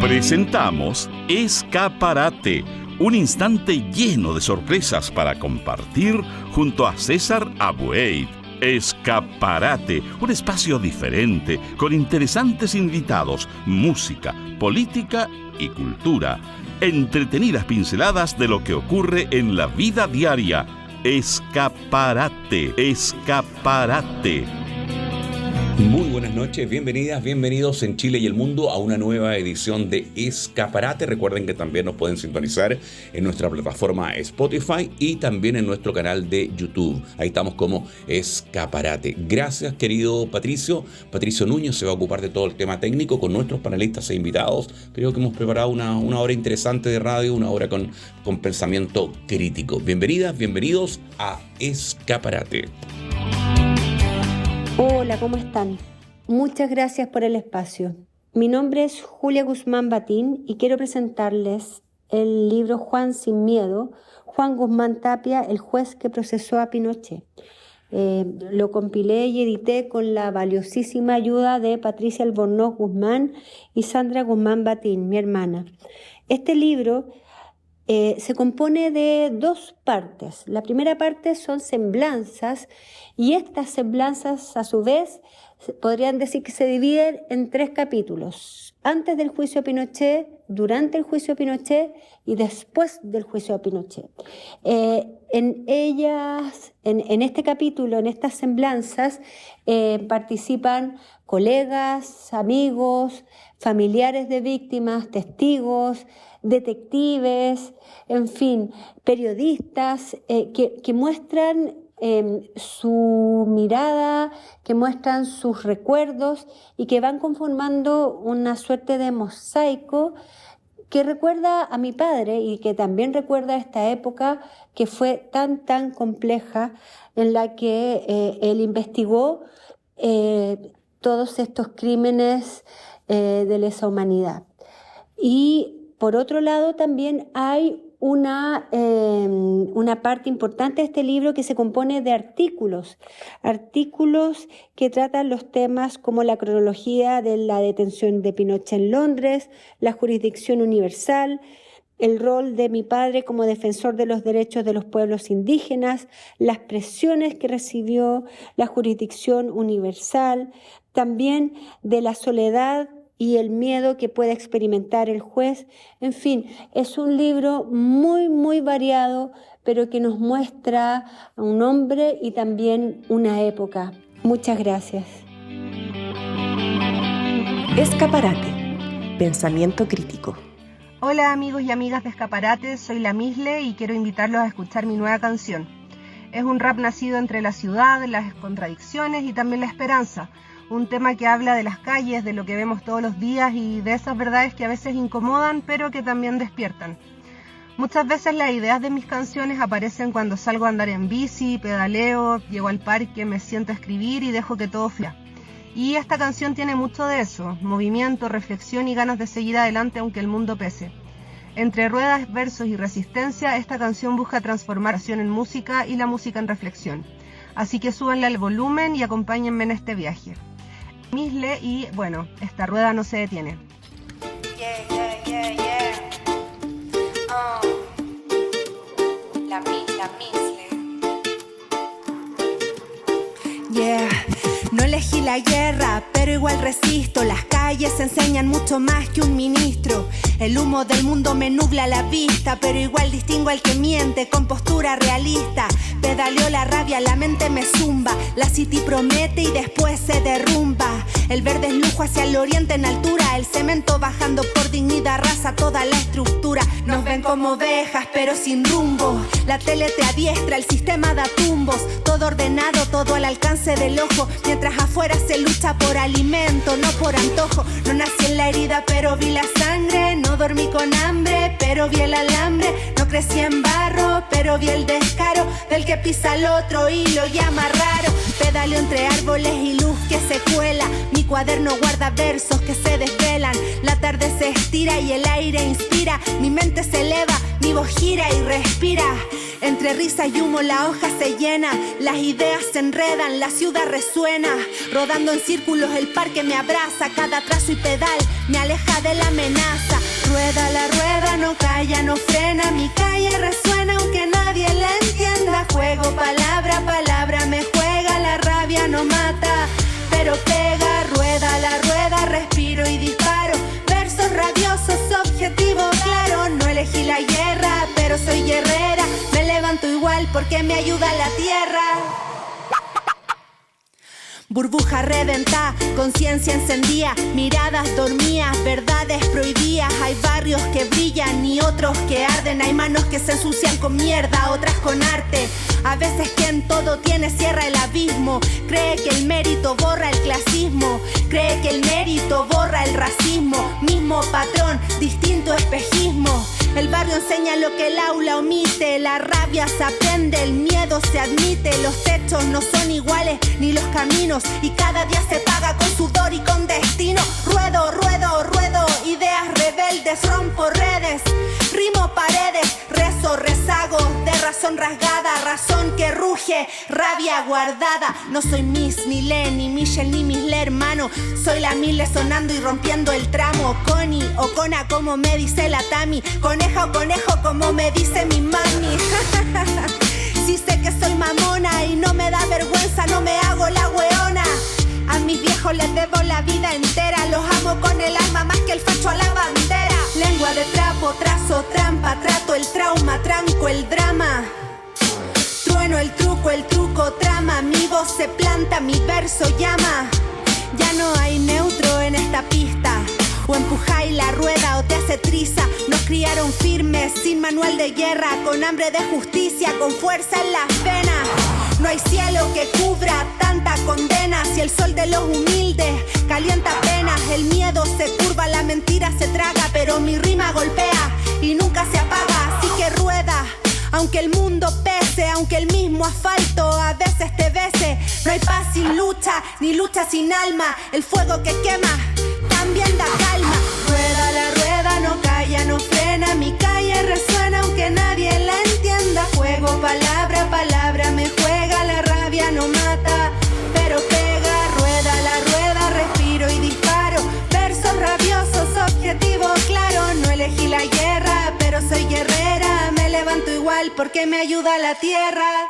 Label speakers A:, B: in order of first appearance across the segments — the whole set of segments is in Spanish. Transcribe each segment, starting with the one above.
A: Presentamos Escaparate, un instante lleno de sorpresas para compartir junto a César Abueid. Escaparate, un espacio diferente, con interesantes invitados, música, política y cultura. Entretenidas pinceladas de lo que ocurre en la vida diaria. Escaparate, escaparate.
B: Muy buenas noches, bienvenidas, bienvenidos en Chile y el mundo a una nueva edición de Escaparate. Recuerden que también nos pueden sintonizar en nuestra plataforma Spotify y también en nuestro canal de YouTube. Ahí estamos como Escaparate. Gracias, querido Patricio. Patricio Núñez se va a ocupar de todo el tema técnico con nuestros panelistas e invitados. Creo que hemos preparado una hora interesante de radio, una hora con pensamiento crítico. Bienvenidas, bienvenidos a Escaparate.
C: Hola, ¿cómo están? Muchas gracias por el espacio. Mi nombre es Julia Guzmán Batín y quiero presentarles el libro Juan sin miedo, Juan Guzmán Tapia, el juez que procesó a Pinochet. Lo compilé y edité con la valiosísima ayuda de Patricia Albornoz Guzmán y Sandra Guzmán Batín, mi hermana. Este libro se compone de dos partes. La primera parte son semblanzas y estas semblanzas a su vez podrían decir que se dividen en 3 capítulos. Antes del juicio a Pinochet, durante el juicio a Pinochet y después del juicio a Pinochet. En este capítulo, en estas semblanzas, participan colegas, amigos, familiares de víctimas, testigos, detectives, en fin, periodistas que muestran su mirada, que muestran sus recuerdos y que van conformando una suerte de mosaico que recuerda a mi padre y que también recuerda esta época que fue tan compleja en la que él investigó todos estos crímenes de lesa humanidad. Y por otro lado también hay una parte importante de este libro que se compone de artículos que tratan los temas como la cronología de la detención de Pinochet en Londres, la jurisdicción universal, el rol de mi padre como defensor de los derechos de los pueblos indígenas, las presiones que recibió la jurisdicción universal, también de la soledad y el miedo que puede experimentar el juez. En fin, es un libro muy variado, pero que nos muestra a un hombre y también una época. Muchas gracias.
D: Escaparate, pensamiento crítico.
E: Hola amigos y amigas de Escaparate, soy la Misle y quiero invitarlos a escuchar mi nueva canción. Es un rap nacido entre la ciudad, las contradicciones y también la esperanza. Un tema que habla de las calles, de lo que vemos todos los días y de esas verdades que a veces incomodan, pero que también despiertan. Muchas veces las ideas de mis canciones aparecen cuando salgo a andar en bici, pedaleo, llego al parque, me siento a escribir y dejo que todo fluya. Y esta canción tiene mucho de eso, movimiento, reflexión y ganas de seguir adelante aunque el mundo pese. Entre ruedas, versos y resistencia, esta canción busca transformar la acción en música y la música en reflexión. Así que súbanle al volumen y acompáñenme en este viaje. Misle y, bueno, esta rueda no se detiene.
F: La Misle. No elegí la guerra, pero igual resisto. Las calles enseñan mucho más que un ministro. El humo del mundo me nubla la vista, pero igual distingo al que miente con postura realista. Pedaleó la rabia, la mente me zumba. La city promete y después se derrumba. El verde es lujo hacia el oriente en altura. El cemento bajando por dignidad arrasa toda la estructura. Nos ven como ovejas pero sin rumbo. La tele te adiestra, el sistema da tumbos. Todo ordenado, todo al alcance del ojo. Mientras afuera se lucha por alimento, no por antojo. No nací en la herida pero vi la sangre. No dormí con hambre pero vi el alambre. No crecí en barro pero vi el descaro del que pisa al otro y lo llama raro. Pedaleo entre árboles y luz que se cuela. Mi cuaderno guarda versos que se desvelan. La tarde se estira y el aire inspira. Mi mente se eleva, mi voz gira y respira. Entre risa y humo la hoja se llena. Las ideas se enredan, la ciudad resuena. Rodando en círculos el parque me abraza. Cada trazo y pedal me aleja de la amenaza. Rueda la rueda, no calla, no frena, mi calle resuena aunque nadie la entienda. Juego palabra, palabra me juega, la rabia no mata, pero pega. Rueda la rueda, respiro y disparo, versos rabiosos, objetivo claro. No elegí la guerra, pero soy guerrera, me levanto igual porque me ayuda la tierra. Burbuja reventada, conciencia encendida, miradas dormidas, verdades prohibidas. Hay barrios que brillan y otros que arden. Hay manos que se ensucian con mierda, otras con arte. A veces quien todo tiene cierra el abismo. Cree que el mérito borra el clasismo, cree que el mérito borra el racismo. Mismo patrón, distinto espejismo. El barrio enseña lo que el aula omite. La rabia se aprende, el miedo se admite. Los techos no son iguales, ni los caminos, y cada día se paga con sudor y con destino. Ruedo, ruedo, ruedo, ideas rebeldes, rompo redes, rimo paredes, rezo, rezago de razón rasgada, razón que ruge, rabia guardada. No soy Miss, ni Len, ni Michelle, ni Misle, hermano. Soy la Mile sonando y rompiendo el tramo. Connie o Cona, como me dice la Tami. Coneja o conejo, como me dice mi mami. Sí sé que soy mamona y no me da vergüenza, no me hago la weona. A mis viejos les debo la vida entera, los amo con el alma más que el facho a la bandera. Lengua de trapo, trazo, trampa, trato el trauma, tranco el drama. Trueno el truco, trama, mi voz se planta, mi verso llama. Ya no hay neutro en esta pista, o empujáis la rueda o te hace triza. Nos criaron firmes, sin manual de guerra, con hambre de justicia, con fuerza en las venas. No hay cielo que cubra tanta condena, si el sol de los humildes calienta apenas. El miedo se curva, la mentira se traga, pero mi rima golpea y nunca se apaga. Así que rueda, aunque el mundo pese, aunque el mismo asfalto a veces te bese. No hay paz sin lucha, ni lucha sin alma. El fuego que quema también da calma. Rueda la rueda, no calla, no frena, mi calle resuena aunque nadie la entienda. Juego palabra, palabra me juega, la rabia no mata, pero pega. Rueda la rueda, respiro y disparo, versos rabiosos, objetivo claro. No elegí la guerra, pero soy guerrera, me levanto igual porque me ayuda la tierra.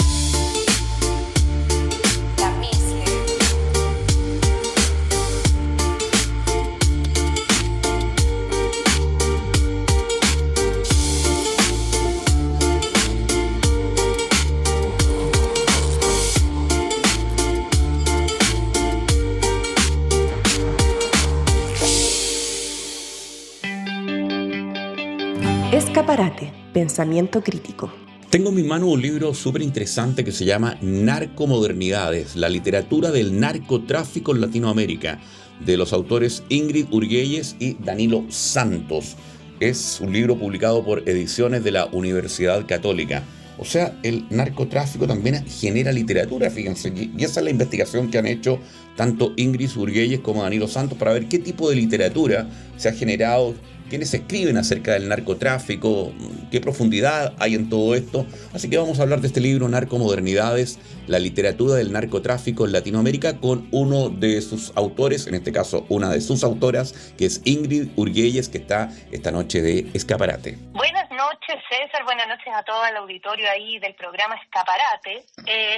D: Escaparate, pensamiento crítico.
B: Tengo en mi mano un libro súper interesante que se llama Narcomodernidades, la literatura del narcotráfico en Latinoamérica, de los autores Ingrid Urguelles y Danilo Santos. Es un libro publicado por Ediciones de la Universidad Católica. O sea, el narcotráfico también genera literatura, fíjense, y esa es la investigación que han hecho tanto Ingrid Urguelles como Danilo Santos para ver qué tipo de literatura se ha generado, quiénes escriben acerca del narcotráfico, qué profundidad hay en todo esto. Así que vamos a hablar de este libro, Narcomodernidades, la literatura del narcotráfico en Latinoamérica, con uno de sus autores, en este caso una de sus autoras, que es Ingrid Urguelles, que está esta noche de Escaparate.
G: Buenas noches, César, buenas noches a todo el auditorio ahí del programa Escaparate.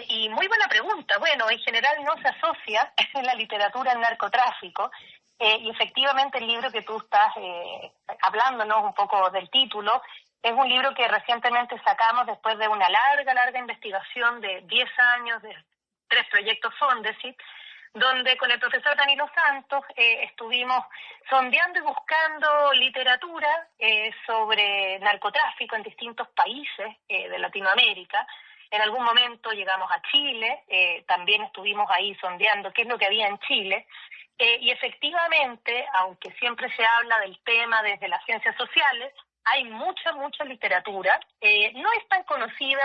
G: Y muy buena pregunta. Bueno, en general no se asocia en la literatura al narcotráfico. Y efectivamente el libro que tú estás hablándonos un poco del título es un libro que recientemente sacamos después de una larga investigación de 10 años de 3 proyectos Fondesit, donde con el profesor Danilo Santos estuvimos sondeando y buscando literatura sobre narcotráfico en distintos países de Latinoamérica. En algún momento llegamos a Chile, también estuvimos ahí sondeando qué es lo que había en Chile. Y efectivamente, aunque siempre se habla del tema desde las ciencias sociales, hay mucha literatura. No es tan conocida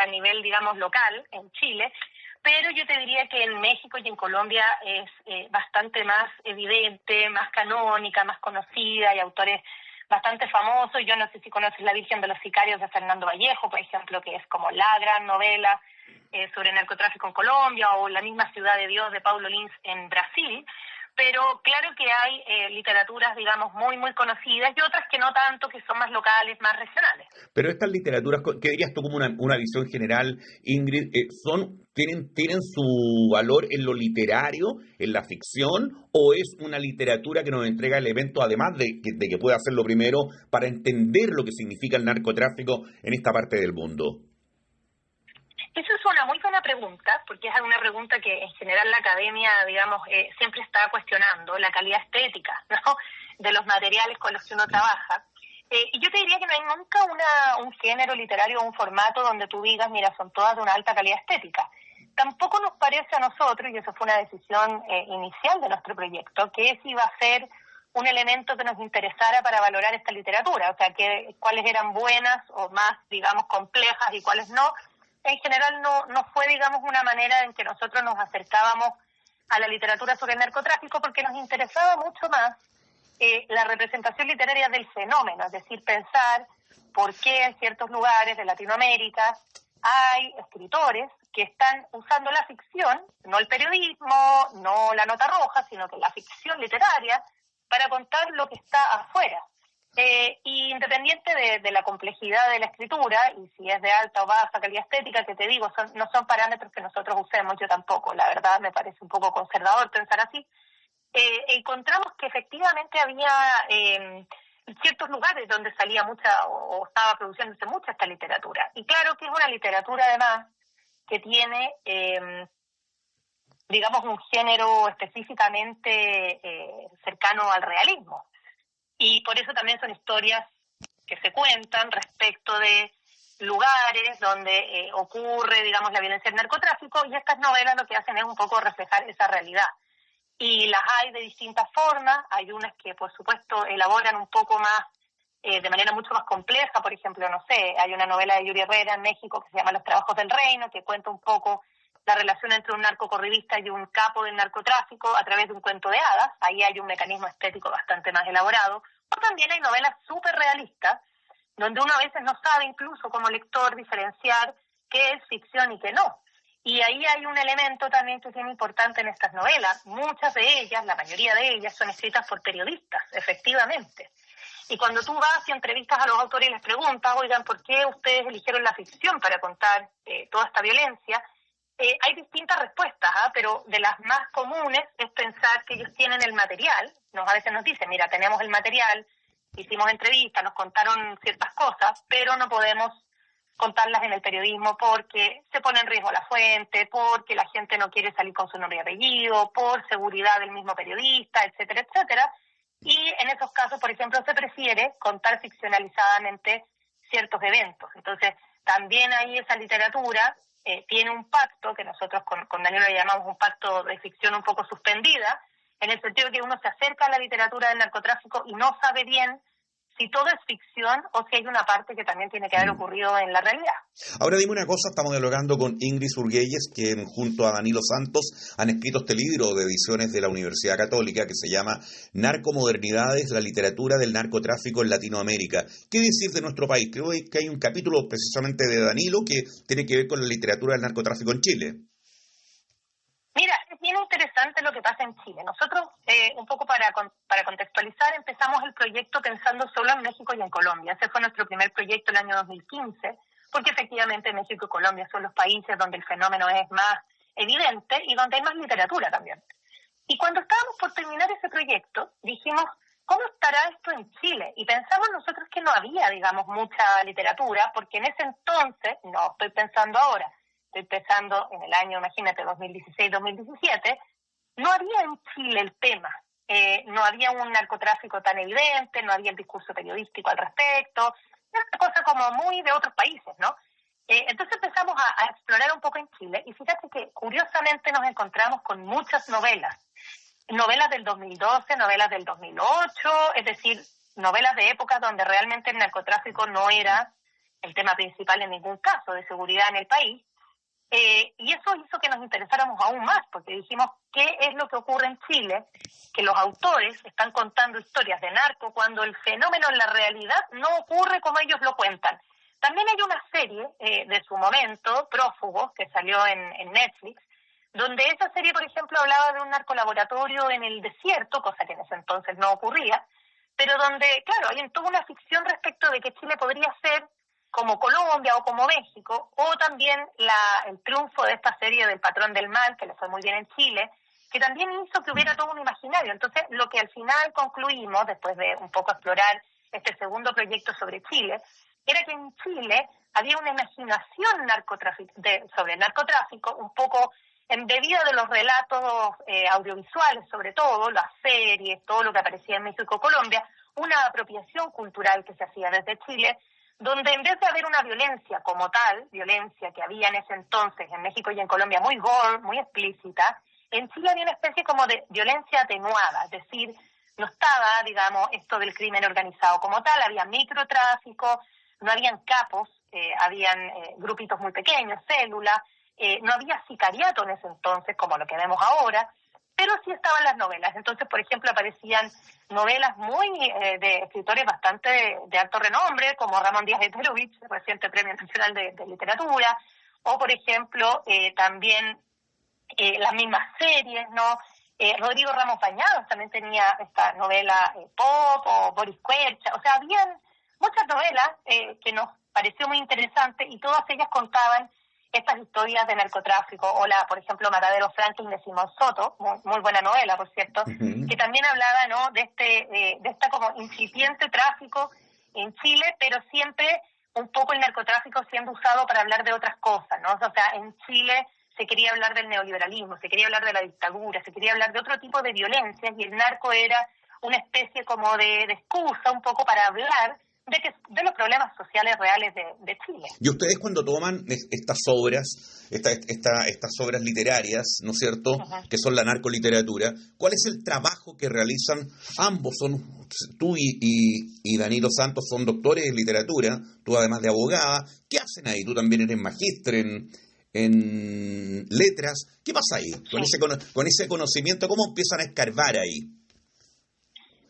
G: a nivel, digamos, local en Chile, pero yo te diría que en México y en Colombia es bastante más evidente, más canónica, más conocida. Hay autores bastante famosos. Yo no sé si conoces La Virgen de los Sicarios de Fernando Vallejo, por ejemplo, que es como la gran novela sobre narcotráfico en Colombia, o La misma Ciudad de Dios de Paulo Lins en Brasil. pero claro que hay literaturas, digamos, muy, muy conocidas y otras que no tanto, que son más locales, más regionales.
B: Pero estas literaturas, ¿qué dirías tú como una visión general, Ingrid? ¿Tienen su valor en lo literario, en la ficción, o es una literatura que nos entrega elementos, además de que puede hacerlo primero, para entender lo que significa el narcotráfico en esta parte del mundo?
G: Esa es una muy buena pregunta, porque es una pregunta que en general la academia, digamos, siempre está cuestionando, la calidad estética, ¿no?, de los materiales con los que uno trabaja. Y yo te diría que no hay nunca un género literario o un formato donde tú digas, mira, son todas de una alta calidad estética. Tampoco nos parece a nosotros, y eso fue una decisión inicial de nuestro proyecto, que ese iba a ser un elemento que nos interesara para valorar esta literatura, o sea, cuáles eran buenas o más, digamos, complejas y cuáles no. En general no fue, digamos, una manera en que nosotros nos acercábamos a la literatura sobre el narcotráfico, porque nos interesaba mucho más la representación literaria del fenómeno, es decir, pensar por qué en ciertos lugares de Latinoamérica hay escritores que están usando la ficción, no el periodismo, no la nota roja, sino que la ficción literaria, para contar lo que está afuera. Y independiente de la complejidad de la escritura, y si es de alta o baja calidad estética, que te digo, no son parámetros que nosotros usemos, yo tampoco, la verdad me parece un poco conservador pensar así, encontramos que efectivamente había ciertos lugares donde salía mucha o estaba produciéndose mucha esta literatura. Y claro que es una literatura además que tiene, digamos, un género específicamente cercano al realismo. Y por eso también son historias que se cuentan respecto de lugares donde ocurre, digamos, la violencia del narcotráfico, y estas novelas lo que hacen es un poco reflejar esa realidad. Y las hay de distintas formas, hay unas que por supuesto elaboran un poco más, de manera mucho más compleja, por ejemplo, no sé, hay una novela de Yuri Herrera en México que se llama Los Trabajos del Reino, que cuenta un poco la relación entre un narcocorridista y un capo del narcotráfico a través de un cuento de hadas. Ahí hay un mecanismo estético bastante más elaborado. O también hay novelas súper realistas, donde uno a veces no sabe incluso como lector diferenciar qué es ficción y qué no. Y ahí hay un elemento también que es bien importante en estas novelas. Muchas de ellas, la mayoría de ellas, son escritas por periodistas, efectivamente. Y cuando tú vas y entrevistas a los autores y les preguntas, oigan, ¿por qué ustedes eligieron la ficción para contar toda esta violencia? Hay distintas respuestas, pero de las más comunes es pensar que ellos tienen el material. A veces nos dicen, mira, tenemos el material, hicimos entrevistas, nos contaron ciertas cosas, pero no podemos contarlas en el periodismo porque se pone en riesgo la fuente, porque la gente no quiere salir con su nombre y apellido, por seguridad del mismo periodista, etcétera, etcétera. Y en esos casos, por ejemplo, se prefiere contar ficcionalizadamente ciertos eventos. Entonces, también ahí esa literatura tiene un pacto que nosotros con Daniel le llamamos un pacto de ficción un poco suspendida, en el sentido de que uno se acerca a la literatura del narcotráfico y no sabe bien si todo es ficción o si hay una parte que también tiene que haber ocurrido en la realidad.
B: Ahora dime una cosa, estamos dialogando con Ingrid Surguelles, que junto a Danilo Santos han escrito este libro de ediciones de la Universidad Católica que se llama Narcomodernidades, la literatura del narcotráfico en Latinoamérica. ¿Qué decir de nuestro país? Creo que hay un capítulo precisamente de Danilo que tiene que ver con la literatura del narcotráfico en Chile.
G: Mira, es bien interesante lo que pasa en Chile. Nosotros, un poco para contextualizar, empezamos el proyecto pensando solo en México y en Colombia. Ese fue nuestro primer proyecto el año 2015, porque efectivamente México y Colombia son los países donde el fenómeno es más evidente y donde hay más literatura también. Y cuando estábamos por terminar ese proyecto, dijimos, ¿cómo estará esto en Chile? Y pensamos nosotros que no había, digamos, mucha literatura, porque en ese entonces, no estoy pensando ahora, estoy pensando en el año, imagínate, 2016-2017, no había en Chile el tema. No había un narcotráfico tan evidente, no había el discurso periodístico al respecto, era una cosa como muy de otros países, ¿no? Entonces empezamos a explorar un poco en Chile y fíjate que curiosamente nos encontramos con muchas novelas del 2012, novelas del 2008, es decir, novelas de épocas donde realmente el narcotráfico no era el tema principal en ningún caso de seguridad en el país. Y eso hizo que nos interesáramos aún más, porque dijimos, ¿qué es lo que ocurre en Chile? Que los autores están contando historias de narco cuando el fenómeno en la realidad no ocurre como ellos lo cuentan. También hay una serie de su momento, Prófugos, que salió en Netflix, donde esa serie, por ejemplo, hablaba de un narcolaboratorio en el desierto, cosa que en ese entonces no ocurría, pero donde, claro, hay toda una ficción respecto de que Chile podría ser como Colombia o como México, o también el triunfo de esta serie del Patrón del Mal, que le fue muy bien en Chile, que también hizo que hubiera todo un imaginario. Entonces, lo que al final concluimos, después de un poco explorar este segundo proyecto sobre Chile, era que en Chile había una imaginación sobre el narcotráfico, un poco embebida de los relatos audiovisuales, sobre todo, las series, todo lo que aparecía en México y Colombia, una apropiación cultural que se hacía desde Chile, donde en vez de haber una violencia como tal, violencia que había en ese entonces en México y en Colombia muy gore, muy explícita, en Chile había una especie como de violencia atenuada, es decir, no estaba, digamos, esto del crimen organizado como tal, había microtráfico, no habían capos, habían grupitos muy pequeños, células, no había sicariato en ese entonces como lo que vemos ahora, pero sí estaban las novelas. Entonces, por ejemplo, aparecían novelas muy de escritores bastante de alto renombre, como Ramón Díaz de Perovich, reciente Premio Nacional de Literatura, o, por ejemplo, también las mismas series, ¿no? Rodrigo Ramos Bañados también tenía esta novela Pop, o Boris Quercia, o sea, habían muchas novelas que nos pareció muy interesante y todas ellas contaban estas historias de narcotráfico, o por ejemplo, Matadero Franklin de Simón Soto, muy buena novela, por cierto, que también hablaba, ¿no?, de esta como incipiente tráfico en Chile, pero siempre un poco el narcotráfico siendo usado para hablar de otras cosas, ¿no? O sea, en Chile se quería hablar del neoliberalismo, se quería hablar de la dictadura, se quería hablar de otro tipo de violencias, y el narco era una especie como de excusa un poco para hablar de los problemas sociales reales de Chile.
B: Y ustedes cuando toman estas obras, estas obras literarias, ¿no es cierto?, que son la narcoliteratura, ¿cuál es el trabajo que realizan ambos? Tú y Danilo Santos son doctores en literatura, tú además de abogada. ¿Qué hacen ahí? Tú también eres magíster en letras. ¿Qué pasa ahí? Con ese conocimiento, ¿cómo empiezan a escarbar ahí?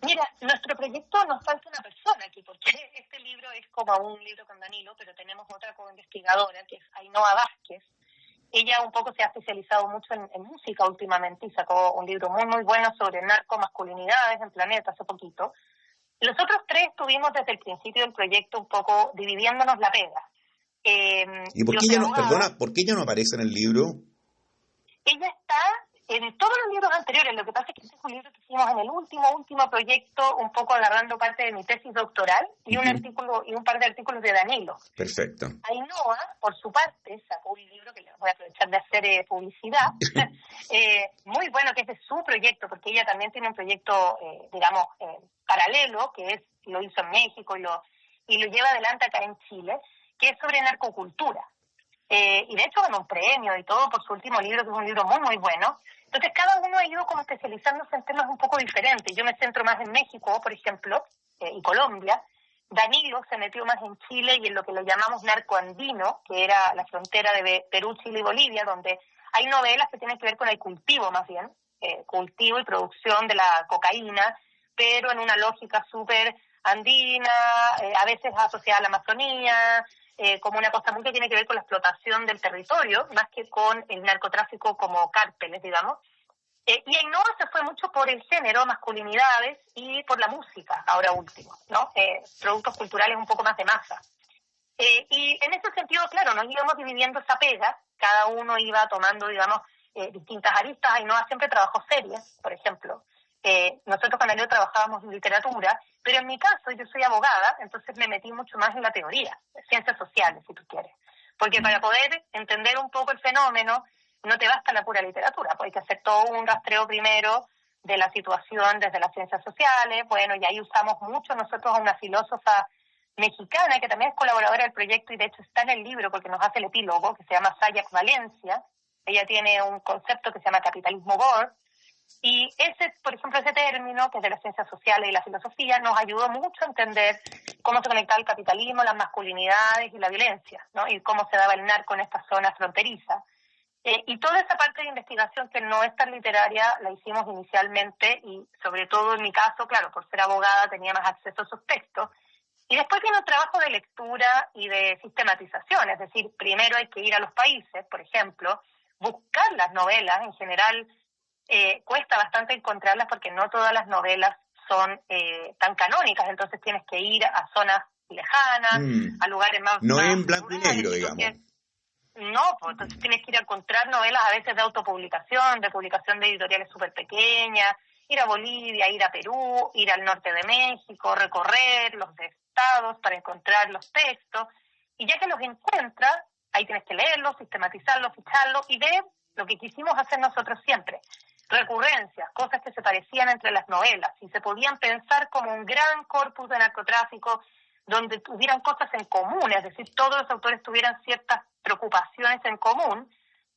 G: Mira, nuestro proyecto nos falta una persona aquí, porque este libro es como un libro con Danilo, pero tenemos otra co-investigadora, que es Ainhoa Vázquez. Ella un poco se ha especializado mucho en música últimamente y sacó un libro muy, muy bueno sobre narcomasculinidades en Planeta hace poquito. Los otros tres estuvimos desde el principio del proyecto un poco dividiéndonos la pega.
B: ¿Y por qué ella no aparece en el libro?
G: Ella está en todos los libros anteriores. Lo que pasa es que este es un libro que hicimos en el último proyecto, un poco agarrando parte de mi tesis doctoral y un artículo y un par de artículos de Danilo.
B: Perfecto.
G: Ainhoa, por su parte, sacó un libro que les voy a aprovechar de hacer publicidad, muy bueno, que es de su proyecto, porque ella también tiene un proyecto, paralelo, que lo hizo en México y lo lleva adelante acá en Chile, que es sobre narcocultura. Y de hecho ganó un premio y todo por su último libro, que es un libro muy, muy bueno. Entonces cada uno ha ido como especializándose en temas un poco diferentes. Yo me centro más en México, por ejemplo, y Colombia. Danilo se metió más en Chile y en lo que le llamamos narcoandino, que era la frontera de Perú, Chile y Bolivia, donde hay novelas que tienen que ver con el cultivo más bien, cultivo y producción de la cocaína, pero en una lógica súper andina, a veces asociada a la Amazonía, como una cosa muy que tiene que ver con la explotación del territorio, más que con el narcotráfico como cárteles, digamos. Y Ainhoa se fue mucho por el género, masculinidades, y por la música, ahora último, ¿no? Productos culturales un poco más de masa. Y en ese sentido, claro, nos íbamos dividiendo esa pega, cada uno iba tomando, digamos, distintas aristas. Ainhoa siempre trabajó series, por ejemplo. Nosotros con Danilo trabajábamos en literatura, pero en mi caso yo soy abogada, entonces me metí mucho más en la teoría, ciencias sociales, si tú quieres. Porque para poder entender un poco el fenómeno, no te basta la pura literatura, pues hay que hacer todo un rastreo primero de la situación desde las ciencias sociales. Bueno, y ahí usamos mucho nosotros a una filósofa mexicana que también es colaboradora del proyecto y de hecho está en el libro porque nos hace el epílogo, que se llama Sayak Valencia. Ella tiene un concepto que se llama capitalismo gore. Y por ejemplo, ese término, que es de las ciencias sociales y la filosofía, nos ayudó mucho a entender cómo se conectaba el capitalismo, las masculinidades y la violencia, ¿no? Y cómo se daba el narco en estas zonas fronterizas. Y toda esa parte de investigación que no es tan literaria la hicimos inicialmente y sobre todo en mi caso, claro, por ser abogada tenía más acceso a esos textos. Y después viene un trabajo de lectura y de sistematización, es decir, primero hay que ir a los países, por ejemplo, buscar las novelas, en general cuesta bastante encontrarlas porque no todas las novelas son tan canónicas, entonces tienes que ir a zonas lejanas, a lugares más...
B: No
G: más
B: es en blanco y
G: rurales,
B: negro, digamos.
G: No, pues entonces tienes que ir a encontrar novelas a veces de autopublicación, de publicación de editoriales súper pequeñas, ir a Bolivia, ir a Perú, ir al norte de México, recorrer los estados para encontrar los textos, y ya que los encuentras, ahí tienes que leerlos, sistematizarlos, ficharlos y ver lo que quisimos hacer nosotros siempre. Recurrencias, cosas que se parecían entre las novelas, y se podían pensar como un gran corpus de narcotráfico donde tuvieran cosas en común, es decir, todos los autores tuvieran ciertas preocupaciones en común,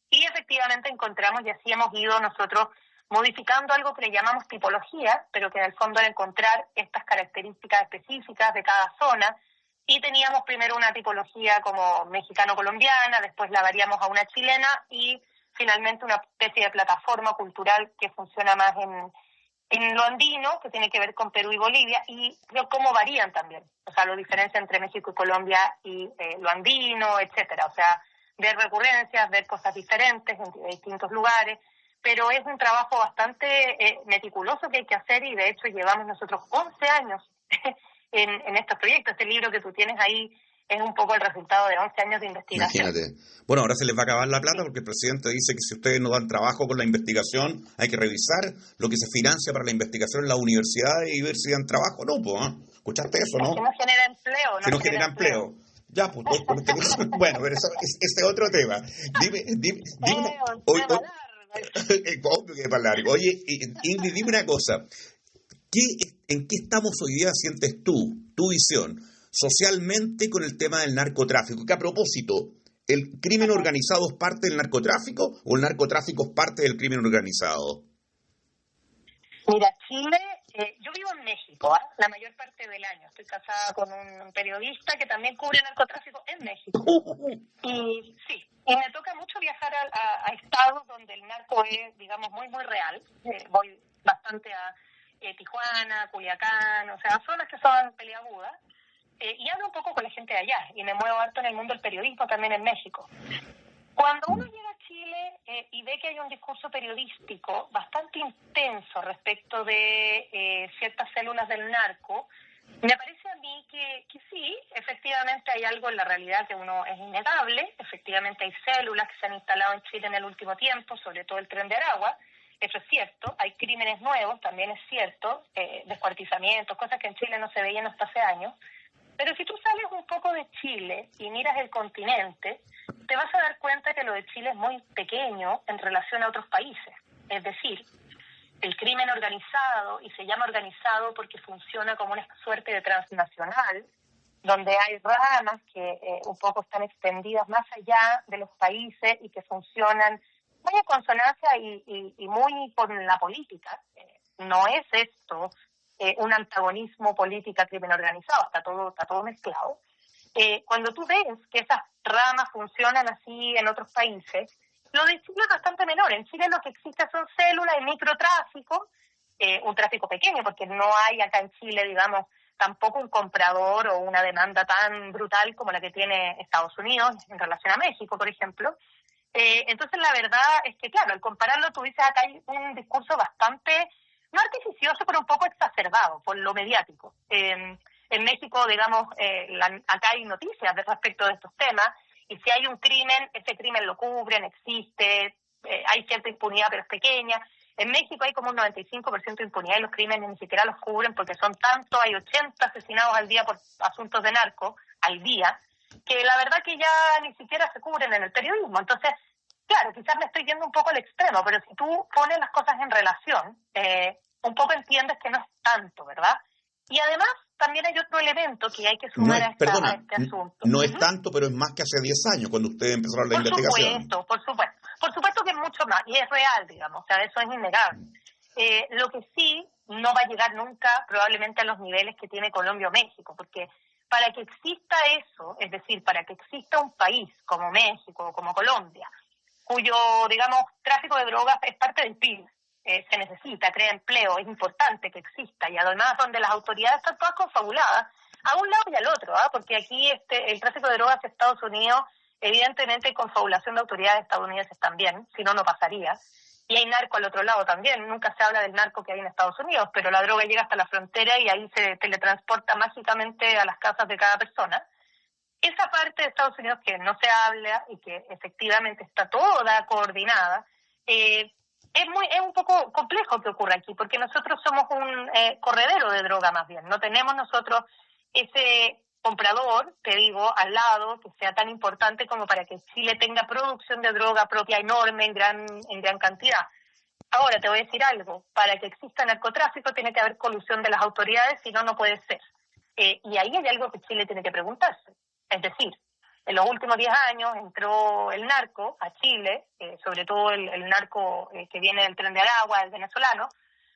G: y efectivamente encontramos, y así hemos ido nosotros modificando algo que le llamamos tipología, pero que en el fondo era encontrar estas características específicas de cada zona, y teníamos primero una tipología como mexicano-colombiana, después la variamos a una chilena, y finalmente una especie de plataforma cultural que funciona más en lo andino, que tiene que ver con Perú y Bolivia, y cómo varían también, o sea, la diferencia entre México y Colombia y lo andino, etcétera, o sea, ver recurrencias, ver cosas diferentes en distintos lugares, pero es un trabajo bastante meticuloso que hay que hacer, y de hecho llevamos nosotros 11 años en estos proyectos. Este libro que tú tienes ahí es un poco el resultado de 11 años de investigación.
B: Imagínate. Bueno, ahora se les va a acabar la plata porque el presidente dice que si ustedes no dan trabajo con la investigación, hay que revisar lo que se financia para la investigación en las universidades y ver si dan trabajo o no, pues, ¿eh? ¿Escuchaste eso, no?
G: Que no genera empleo.
B: Que no genera empleo. Ya, pues, bueno, pero eso es otro tema. Dime obvio que es para largo. Oye, Ingrid, dime una cosa. ¿En qué estamos hoy día, sientes tú, tu visión, socialmente con el tema del narcotráfico? Que a propósito, ¿el crimen organizado es parte del narcotráfico o el narcotráfico es parte del crimen organizado?
G: Mira, Chile, yo vivo en México, la mayor parte del año. Estoy casada con un periodista que también cubre narcotráfico en México. Y sí, y me toca mucho viajar a estados donde el narco es, digamos, muy, muy real. Voy bastante a Tijuana, Culiacán, o sea, zonas que son peliagudas. Y hablo un poco con la gente de allá, y me muevo harto en el mundo del periodismo también en México. Cuando uno llega a Chile y ve que hay un discurso periodístico bastante intenso respecto de ciertas células del narco, me parece a mí que sí, efectivamente hay algo en la realidad que uno es innegable, efectivamente hay células que se han instalado en Chile en el último tiempo, sobre todo el Tren de Aragua, eso es cierto, hay crímenes nuevos, también es cierto, descuartizamientos, cosas que en Chile no se veían hasta hace años. Pero si tú sales un poco de Chile y miras el continente, te vas a dar cuenta que lo de Chile es muy pequeño en relación a otros países. Es decir, el crimen organizado, y se llama organizado porque funciona como una suerte de transnacional, donde hay ramas que un poco están extendidas más allá de los países y que funcionan muy en consonancia y muy con la política. No es esto un antagonismo política-crimen organizado, está todo mezclado. Cuando tú ves que esas ramas funcionan así en otros países, lo de Chile es bastante menor. En Chile lo que existe son células de microtráfico, un tráfico pequeño, porque no hay acá en Chile, digamos, tampoco un comprador o una demanda tan brutal como la que tiene Estados Unidos en relación a México, por ejemplo. Entonces la verdad es que, claro, al compararlo, tú dices acá hay un discurso bastante, no artificioso, pero un poco exacerbado por lo mediático. En México, digamos, acá hay noticias respecto de estos temas, y si hay un crimen, ese crimen lo cubren, existe, hay cierta impunidad, pero es pequeña. En México hay como un 95% de impunidad y los crímenes ni siquiera los cubren porque son tantos, hay 80 asesinados al día por asuntos de narco, al día, que la verdad que ya ni siquiera se cubren en el periodismo. Entonces, claro, quizás me estoy yendo un poco al extremo, pero si tú pones las cosas en relación, un poco entiendes que no es tanto, ¿verdad? Y además, también hay otro elemento que hay que sumar a este asunto.
B: No es tanto, pero es más que hace 10 años, cuando ustedes empezaron la investigación.
G: Por supuesto que es mucho más, y es real, digamos, o sea, eso es innegable. Lo que sí no va a llegar nunca probablemente a los niveles que tiene Colombia o México, porque para que exista eso, es decir, para que exista un país como México o como Colombia, cuyo, digamos, tráfico de drogas es parte del PIB, se necesita, crea empleo, es importante que exista, y además donde las autoridades están todas confabuladas, a un lado y al otro, porque aquí el tráfico de drogas de Estados Unidos Evidentemente, confabulación de autoridades estadounidenses también, si no, no pasaría. Y hay narco al otro lado también. Nunca se habla del narco que hay en Estados Unidos, pero la droga llega hasta la frontera y ahí se teletransporta mágicamente a las casas de cada persona. Esa parte de Estados Unidos que no se habla y que efectivamente está toda coordinada, es un poco complejo que ocurra aquí, porque nosotros somos un corredero de droga más bien. No tenemos nosotros ese comprador, te digo, al lado, que sea tan importante como para que Chile tenga producción de droga propia enorme en gran cantidad. Ahora, te voy a decir algo. Para que exista narcotráfico tiene que haber colusión de las autoridades, si no, no puede ser. Y ahí hay algo que Chile tiene que preguntarse. Es decir, en los últimos 10 años entró el narco a Chile, sobre todo el narco que viene del Tren de Aragua, el venezolano,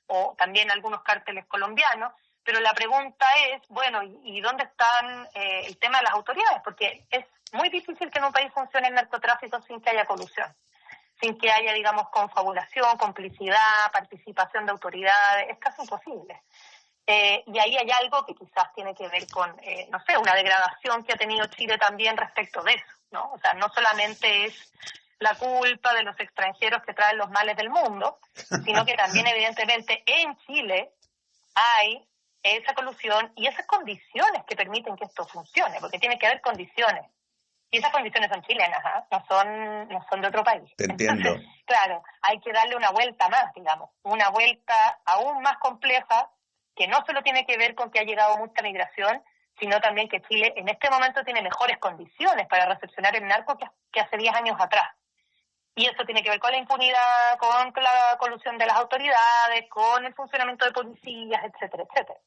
G: o también algunos cárteles colombianos, pero la pregunta es, bueno, ¿y dónde están el tema de las autoridades? Porque es muy difícil que en un país funcione el narcotráfico sin que haya colusión, sin que haya, digamos, confabulación, complicidad, participación de autoridades, es casi imposible. Y ahí hay algo que quizás tiene que ver con, no sé, una degradación que ha tenido Chile también respecto de eso, ¿no? O sea, no solamente es la culpa de los extranjeros que traen los males del mundo, sino que también evidentemente en Chile hay esa colusión y esas condiciones que permiten que esto funcione, porque tiene que haber condiciones. Y esas condiciones son chilenas, no son de otro país.
B: Te entiendo.
G: Entonces, claro, hay que darle una vuelta más, digamos, una vuelta aún más compleja, que no solo tiene que ver con que ha llegado mucha migración, sino también que Chile en este momento tiene mejores condiciones para recepcionar el narco que hace 10 años atrás. Y eso tiene que ver con la impunidad, con la colusión de las autoridades, con el funcionamiento de policías, etcétera, etcétera.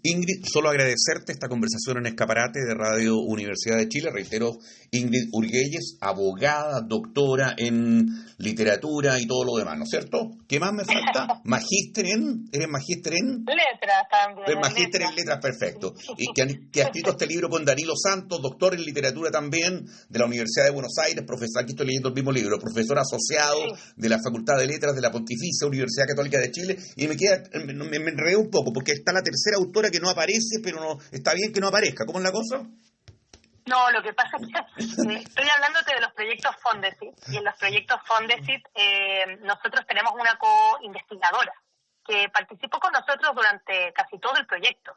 B: Ingrid, solo agradecerte esta conversación en Escaparate de Radio Universidad de Chile. Reitero, Ingrid Urguelles, abogada, doctora en literatura y todo lo demás, ¿no es cierto? ¿Qué más me falta? ¿Magíster en? ¿Eres magíster en?
G: Letras también.
B: Pues magíster en letras, perfecto. Y que ha escrito este libro con Danilo Santos, doctor en literatura también, de la Universidad de Buenos Aires, profesor, aquí estoy leyendo el mismo libro, profesor asociado de la Facultad de Letras de la Pontificia Universidad Católica de Chile, y me enredé un poco, porque está la tercera autora que no aparece, pero no está bien que no aparezca. ¿Cómo es la cosa?
G: No, lo que pasa es que estoy hablándote de los proyectos Fondesit, y en los proyectos Fondesit nosotros tenemos una co-investigadora que participó con nosotros durante casi todo el proyecto.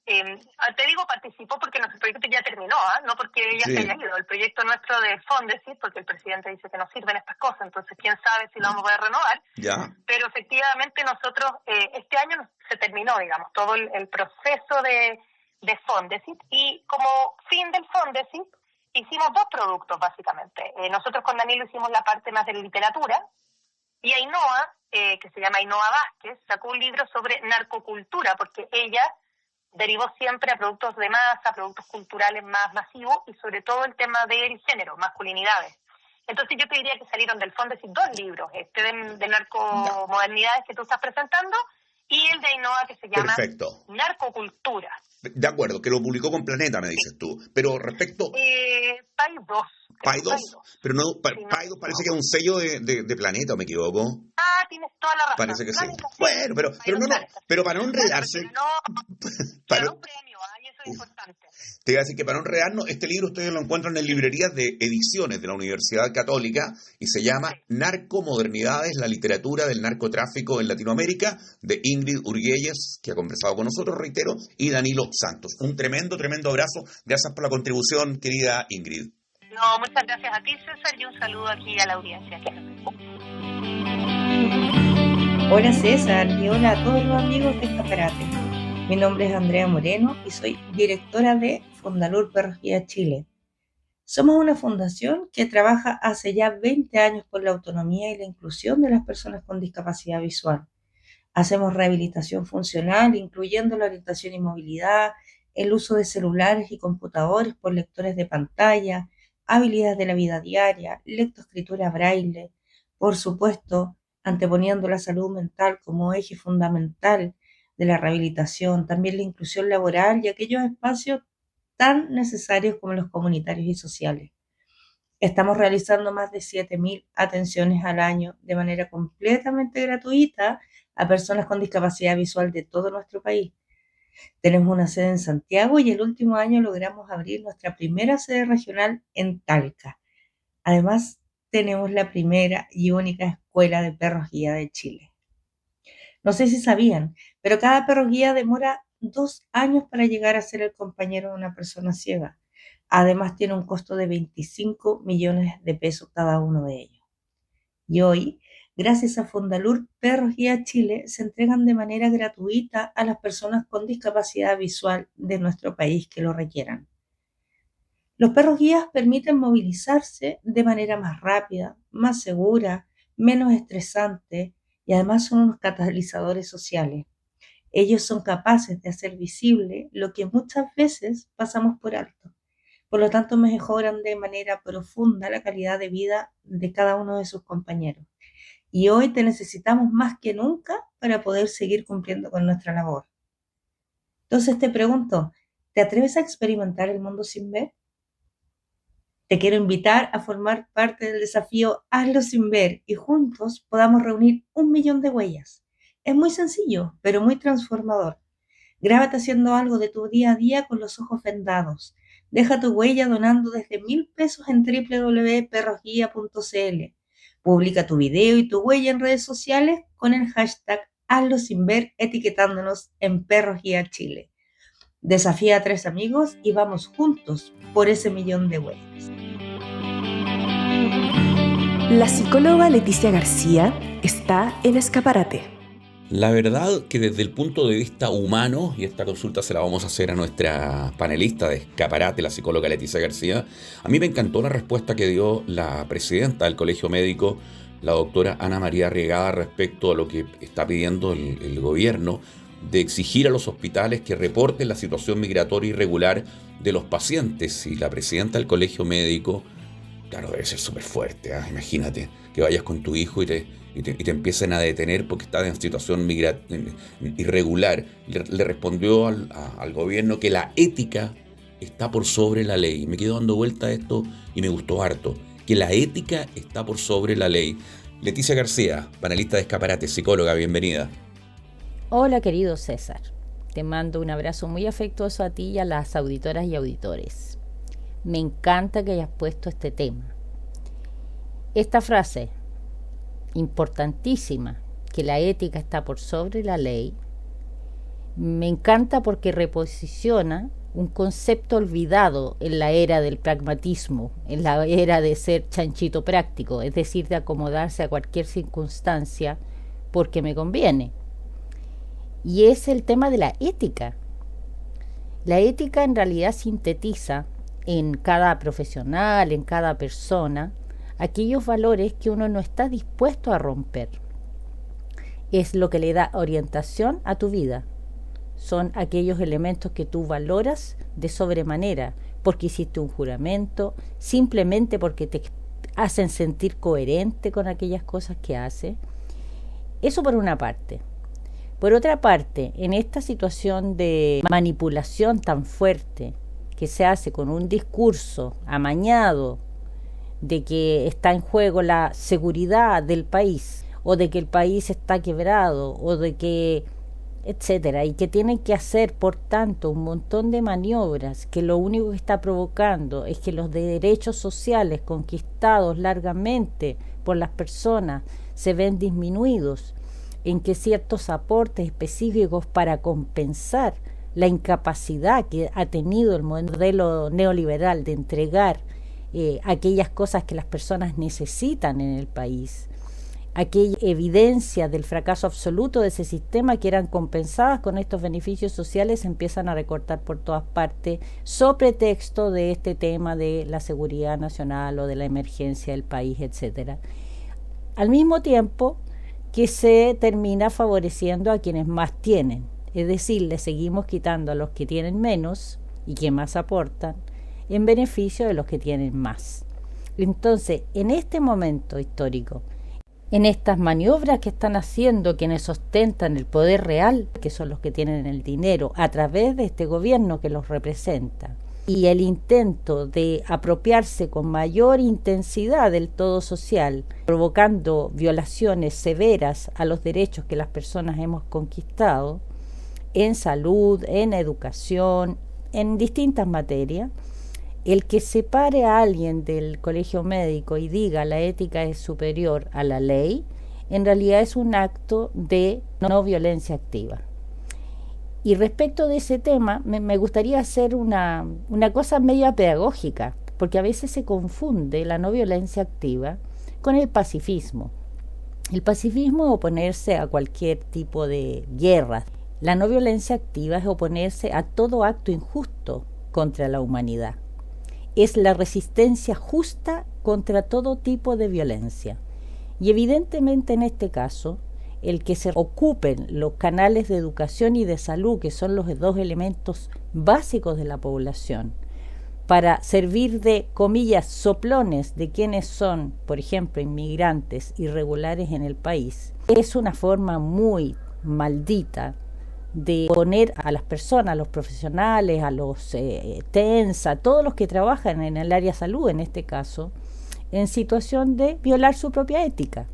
G: Te digo participó porque nuestro proyecto ya terminó, no porque ella se haya ido. El proyecto nuestro de Fondesit, porque el presidente dice que no sirven estas cosas, entonces quién sabe si lo vamos a poder renovar.
B: Ya.
G: Pero efectivamente nosotros, este año se terminó, digamos, todo el proceso de Fondesit, y como fin del Fondesit hicimos 2 productos básicamente. Nosotros con Danilo hicimos la parte más de literatura, y Ainhoa, que se llama Ainhoa Vázquez, sacó un libro sobre narcocultura, porque ella derivó siempre a productos de masa, productos culturales más masivos, y sobre todo el tema del género, masculinidades. Entonces yo te diría que salieron del Fondesit 2 libros, este de narcomodernidades que tú estás presentando, y el de Ainhoa que se llama Narcocultura.
B: De acuerdo, que lo publicó con Planeta, me dices tú. Pero respecto...
G: País 2.
B: ¿País 2? Pero no, País 2 parece que es un sello de Planeta, ¿o me equivoco?
G: Tienes toda la razón.
B: Parece que
G: Planeta,
B: sí. Bueno, pero para no enredarse...
G: Pero no un premio, y eso es importante.
B: Te iba a decir que para no enredarnos, este libro ustedes lo encuentran en librerías de ediciones de la Universidad Católica y se llama Narcomodernidades, la literatura del narcotráfico en Latinoamérica, de Ingrid Urguelles, que ha conversado con nosotros, reitero, y Danilo Santos. Un tremendo abrazo. Gracias por la contribución, querida Ingrid.
G: No, muchas gracias a ti, César, y un saludo aquí a la audiencia.
H: Hola César, y hola a todos los amigos de Escaparate. Mi nombre es Andrea Moreno y soy directora de Fondalur Perros Guía Chile. Somos una fundación que trabaja hace ya 20 años por la autonomía y la inclusión de las personas con discapacidad visual. Hacemos rehabilitación funcional, incluyendo la orientación y movilidad, el uso de celulares y computadores por lectores de pantalla, habilidades de la vida diaria, lectoescritura braille, por supuesto, anteponiendo la salud mental como eje fundamental de la rehabilitación, también la inclusión laboral y aquellos espacios tan necesarios como los comunitarios y sociales. Estamos realizando más de 7.000 atenciones al año de manera completamente gratuita a personas con discapacidad visual de todo nuestro país. Tenemos una sede en Santiago y el último año logramos abrir nuestra primera sede regional en Talca. Además, tenemos la primera y única escuela de perros guía de Chile. No sé si sabían, pero cada perro guía demora 2 años para llegar a ser el compañero de una persona ciega. Además, tiene un costo de 25 millones de pesos cada uno de ellos. Y hoy, gracias a Fondalur Perros Guía Chile, se entregan de manera gratuita a las personas con discapacidad visual de nuestro país que lo requieran. Los perros guías permiten movilizarse de manera más rápida, más segura, menos estresante y además son unos catalizadores sociales. Ellos son capaces de hacer visible lo que muchas veces pasamos por alto. Por lo tanto, mejoran de manera profunda la calidad de vida de cada uno de sus compañeros. Y hoy te necesitamos más que nunca para poder seguir cumpliendo con nuestra labor. Entonces te pregunto, ¿te atreves a experimentar el mundo sin ver? Te quiero invitar a formar parte del desafío Hazlo sin ver y juntos podamos reunir 1 millón de huellas. Es muy sencillo, pero muy transformador. Grábate haciendo algo de tu día a día con los ojos vendados. Deja tu huella donando desde 1.000 pesos en www.perrosguia.cl. Publica tu video y tu huella en redes sociales con el hashtag Hazlo sin ver etiquetándonos en Perros Guía Chile. Desafía a 3 amigos y vamos juntos por ese 1 millón de huellas.
D: La psicóloga Leticia García está en Escaparate.
B: La verdad que desde el punto de vista humano, y esta consulta se la vamos a hacer a nuestra panelista de Escaparate, la psicóloga Leticia García, a mí me encantó la respuesta que dio la presidenta del Colegio Médico, la doctora Ana María Arriagada, respecto a lo que está pidiendo el gobierno de exigir a los hospitales que reporten la situación migratoria irregular de los pacientes. Y la presidenta del Colegio Médico, claro, debe ser súper fuerte, ¿eh? Imagínate que vayas con tu hijo y te empiecen a detener porque está en situación irregular. Le respondió al gobierno que la ética está por sobre la ley. Me quedo dando vuelta a esto y me gustó harto, que la ética está por sobre la ley. Leticia García, panelista de Escaparate, psicóloga, bienvenida.
I: Hola querido César, te mando un abrazo muy afectuoso a ti y a las auditoras y auditores. Me encanta que hayas puesto este tema. Esta frase, importantísima, que la ética está por sobre la ley, me encanta porque reposiciona un concepto olvidado en la era del pragmatismo, en la era de ser chanchito práctico, es decir, de acomodarse a cualquier circunstancia porque me conviene. Y es el tema de la ética. La ética en realidad sintetiza en cada profesional, en cada persona, aquellos valores que uno no está dispuesto a romper. Es lo que le da orientación a tu vida. Son aquellos elementos que tú valoras de sobremanera, porque hiciste un juramento, simplemente porque te hacen sentir coherente con aquellas cosas que haces. Eso por una parte. Por otra parte, en esta situación de manipulación tan fuerte que se hace con un discurso amañado de que está en juego la seguridad del país, o de que el país está quebrado, o de que, etcétera, y que tienen que hacer, por tanto, un montón de maniobras que lo único que está provocando es que los derechos sociales conquistados largamente por las personas se ven disminuidos, en que ciertos aportes específicos para compensar la incapacidad que ha tenido el modelo neoliberal de entregar aquellas cosas que las personas necesitan en el país, aquella evidencia del fracaso absoluto de ese sistema que eran compensadas con estos beneficios sociales, se empiezan a recortar por todas partes, sobre pretexto de este tema de la seguridad nacional o de la emergencia del país, etcétera. Al mismo tiempo que se termina favoreciendo a quienes más tienen, es decir, le seguimos quitando a los que tienen menos y que más aportan, en beneficio de los que tienen más. Entonces, en este momento histórico, en estas maniobras que están haciendo quienes ostentan el poder real, que son los que tienen el dinero, a través de este gobierno que los representa, y el intento de apropiarse con mayor intensidad del todo social, provocando violaciones severas a los derechos que las personas hemos conquistado, en salud, en educación, en distintas materias. El que separe a alguien del colegio médico y diga la ética es superior a la ley, en realidad es un acto de no violencia activa. Y respecto de ese tema, me gustaría hacer una cosa media pedagógica, porque a veces se confunde la no violencia activa con el pacifismo. El pacifismo es oponerse a cualquier tipo de guerra. La no violencia activa es oponerse a todo acto injusto contra la humanidad. Es la resistencia justa contra todo tipo de violencia. Y evidentemente en este caso, el que se ocupen los canales de educación y de salud, que son los dos elementos básicos de la población, para servir de, comillas, soplones de quienes son, por ejemplo, inmigrantes irregulares en el país, es una forma muy maldita de poner a las personas, a los profesionales, a los TENS, a todos los que trabajan en el área salud, en este caso, en situación de violar su propia ética.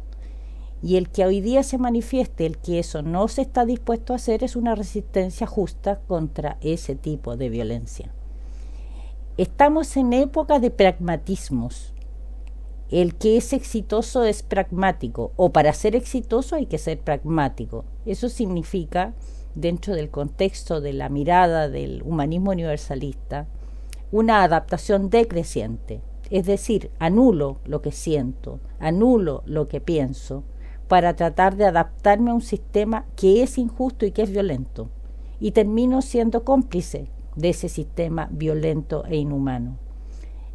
I: Y el que hoy día se manifieste, el que eso no se está dispuesto a hacer, es una resistencia justa contra ese tipo de violencia. Estamos en época de pragmatismos. El que es exitoso es pragmático, o para ser exitoso hay que ser pragmático. Eso significa, dentro del contexto de la mirada del humanismo universalista, una adaptación decreciente. Es decir, anulo lo que siento, anulo lo que pienso, para tratar de adaptarme a un sistema que es injusto y que es violento. Y termino siendo cómplice de ese sistema violento e inhumano.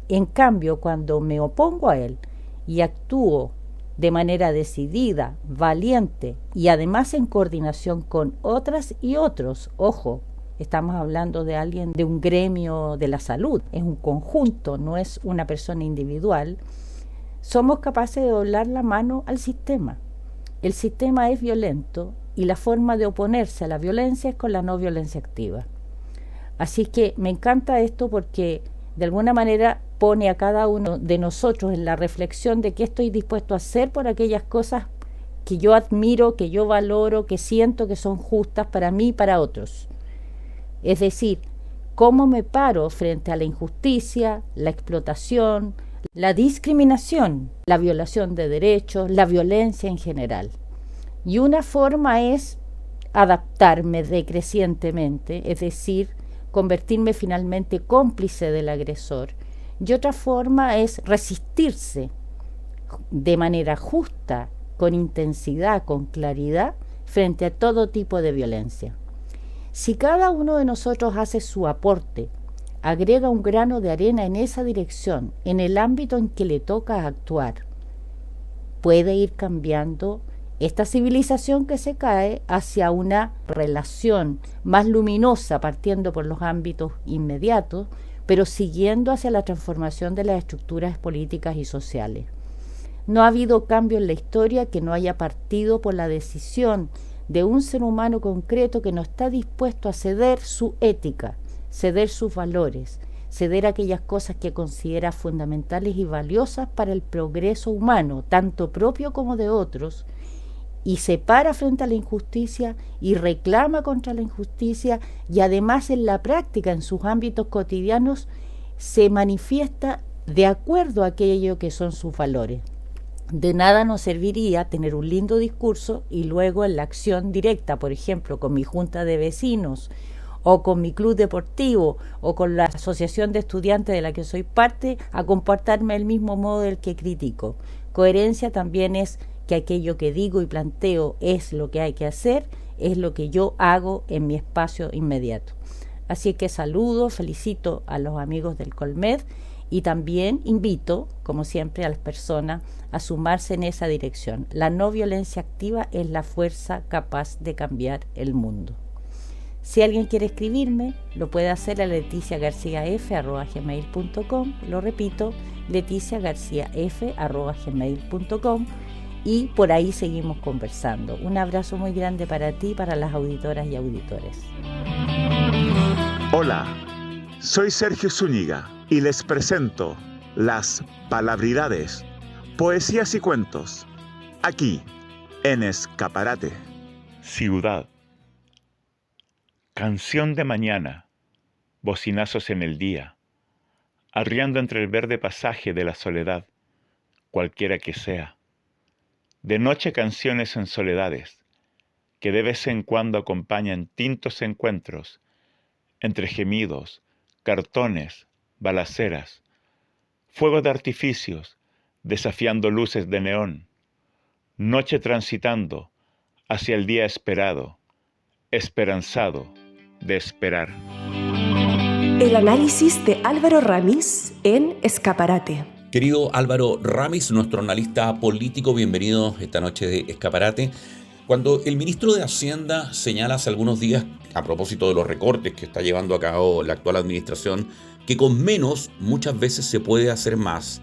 I: En cambio, cuando me opongo a él y actúo de manera decidida, valiente y además en coordinación con otras y otros, ojo, estamos hablando de alguien de un gremio de la salud, es un conjunto, no es una persona individual, somos capaces de doblar la mano al sistema. El sistema es violento y la forma de oponerse a la violencia es con la no violencia activa. Así que me encanta esto porque de alguna manera pone a cada uno de nosotros en la reflexión de qué estoy dispuesto a hacer por aquellas cosas que yo admiro, que yo valoro, que siento que son justas para mí y para otros. Es decir, cómo me paro frente a la injusticia, la explotación, la discriminación, la violación de derechos, la violencia en general. Y una forma es adaptarme decrecientemente, es decir, convertirme finalmente cómplice del agresor. Y otra forma es resistirse de manera justa, con intensidad, con claridad, frente a todo tipo de violencia. Si cada uno de nosotros hace su aporte, agrega un grano de arena en esa dirección, en el ámbito en que le toca actuar, puede ir cambiando esta civilización que se cae hacia una relación más luminosa, partiendo por los ámbitos inmediatos, pero siguiendo hacia la transformación de las estructuras políticas y sociales. No ha habido cambio en la historia que no haya partido por la decisión de un ser humano concreto que no está dispuesto a ceder su ética, ceder sus valores, ceder aquellas cosas que considera fundamentales y valiosas para el progreso humano, tanto propio como de otros, y se para frente a la injusticia y reclama contra la injusticia, y además en la práctica, en sus ámbitos cotidianos, se manifiesta de acuerdo a aquello que son sus valores. De nada nos serviría tener un lindo discurso y luego en la acción directa, por ejemplo, con mi junta de vecinos, o con mi club deportivo, o con la asociación de estudiantes de la que soy parte, a comportarme del mismo modo del que critico. Coherencia también es que aquello que digo y planteo es lo que hay que hacer, es lo que yo hago en mi espacio inmediato. Así que saludo, felicito a los amigos del Colmed y también invito, como siempre, a las personas a sumarse en esa dirección. La no violencia activa es la fuerza capaz de cambiar el mundo. Si alguien quiere escribirme, lo puede hacer a leticiagarciaf@gmail.com. Lo repito, leticiagarciaf@gmail.com. Y por ahí seguimos conversando. Un abrazo muy grande para ti y para las auditoras y auditores.
J: Hola, soy Sergio Zúñiga y les presento Las Palabridades, poesías y cuentos, aquí en Escaparate. Ciudad. Canción de mañana, bocinazos en el día, arriando entre el verde pasaje de la soledad, cualquiera que sea. De noche canciones en soledades, que de vez en cuando acompañan tintos encuentros, entre gemidos, cartones, balaceras, fuegos de artificios, desafiando luces de neón, noche transitando hacia el día esperado, esperanzado de esperar.
D: El análisis de Álvaro Ramis en Escaparate.
B: Querido Álvaro Ramis, nuestro analista político, bienvenido esta noche de Escaparate. Cuando el ministro de Hacienda señala hace algunos días, a propósito de los recortes que está llevando a cabo la actual administración, que con menos muchas veces se puede hacer más,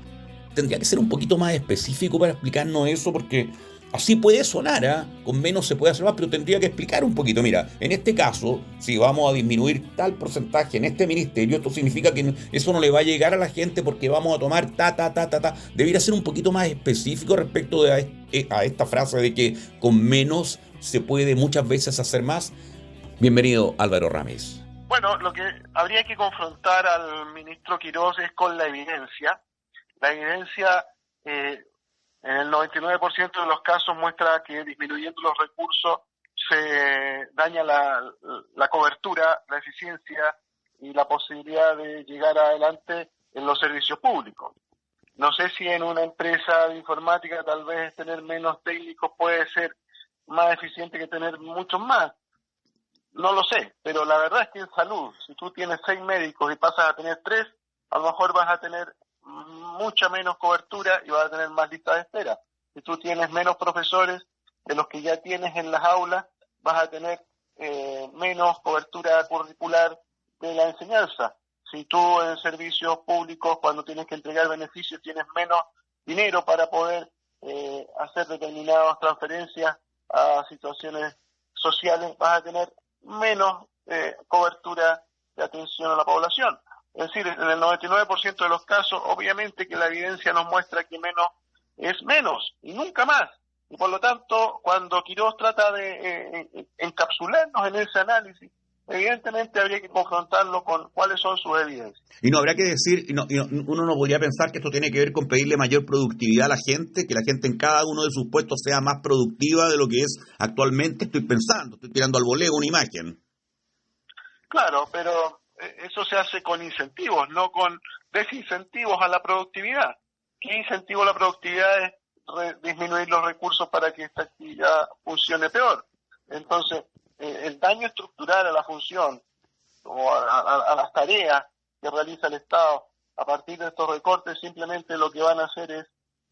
B: tendría que ser un poquito más específico para explicarnos eso, porque así puede sonar, ¿eh? Con menos se puede hacer más, pero tendría que explicar un poquito. Mira, en este caso, si vamos a disminuir tal porcentaje en este ministerio, esto significa que eso no le va a llegar a la gente porque vamos a tomar Debería ser un poquito más específico respecto a esta frase de que con menos se puede muchas veces hacer más. Bienvenido, Álvaro Ramis.
K: Bueno, lo que habría que confrontar al ministro Quirós es con la evidencia. La evidencia en el 99% de los casos muestra que disminuyendo los recursos se daña la cobertura, la eficiencia y la posibilidad de llegar adelante en los servicios públicos. No sé si en una empresa de informática tal vez tener menos técnicos puede ser más eficiente que tener muchos más. No lo sé, pero la verdad es que en salud, si tú tienes 6 médicos y pasas a tener 3, a lo mejor vas a tener mucha menos cobertura y vas a tener más lista de espera. Si tú tienes menos profesores de los que ya tienes en las aulas, vas a tener menos cobertura curricular de la enseñanza. Si tú en servicios públicos, cuando tienes que entregar beneficios, tienes menos dinero para poder hacer determinadas transferencias a situaciones sociales, vas a tener menos cobertura de atención a la población. Es decir, en el 99% de los casos, obviamente que la evidencia nos muestra que menos es menos y nunca más. Y por lo tanto, cuando Quirós trata de encapsularnos en ese análisis, evidentemente habría que confrontarlo con cuáles son sus evidencias.
B: Y no habrá que decir, uno no podría pensar que esto tiene que ver con pedirle mayor productividad a la gente, que la gente en cada uno de sus puestos sea más productiva de lo que es actualmente. Estoy tirando al voleo una imagen.
K: Claro, pero eso se hace con incentivos, no con desincentivos a la productividad. ¿Qué incentivo a la productividad es disminuir los recursos para que esta actividad funcione peor? Entonces, el daño estructural a la función o a las tareas que realiza el Estado a partir de estos recortes simplemente lo que van a hacer es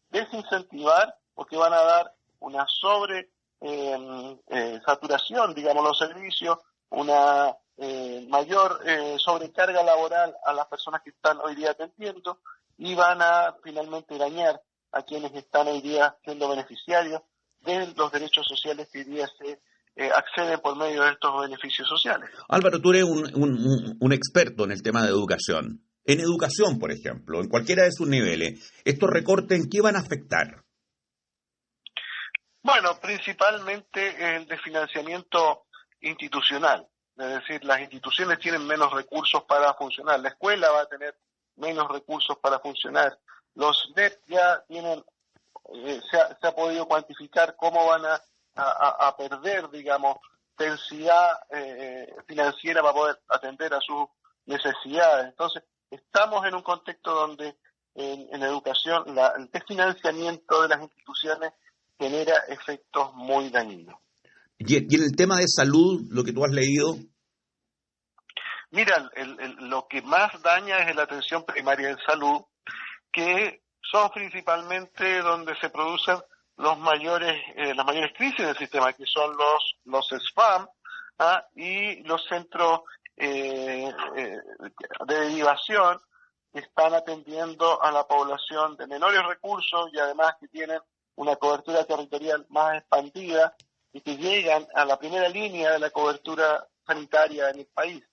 K: desincentivar, porque van a dar una saturación, digamos, los servicios, una mayor sobrecarga laboral a las personas que están hoy día atendiendo y van a finalmente dañar a quienes están hoy día siendo beneficiarios de los derechos sociales que hoy día se acceden por medio de estos beneficios sociales.
B: Álvaro, tú eres un experto en el tema de educación. En educación, por ejemplo, en cualquiera de sus niveles, ¿estos recortes en qué van a afectar?
K: Bueno, principalmente el de financiamiento institucional. Es decir, las instituciones tienen menos recursos para funcionar. La escuela va a tener menos recursos para funcionar. Los NEP ya tienen, se ha podido cuantificar cómo van a perder, digamos, densidad financiera para poder atender a sus necesidades. Entonces, estamos en un contexto donde en educación el desfinanciamiento de las instituciones genera efectos muy dañinos.
B: Y en el tema de salud, lo que tú has leído.
K: Mira, lo que más daña es la atención primaria en salud, que son principalmente donde se producen las mayores crisis en el sistema, que son los SFAM y los centros de derivación que están atendiendo a la población de menores recursos y además que tienen una cobertura territorial más expandida y que llegan a la primera línea de la cobertura sanitaria en el país.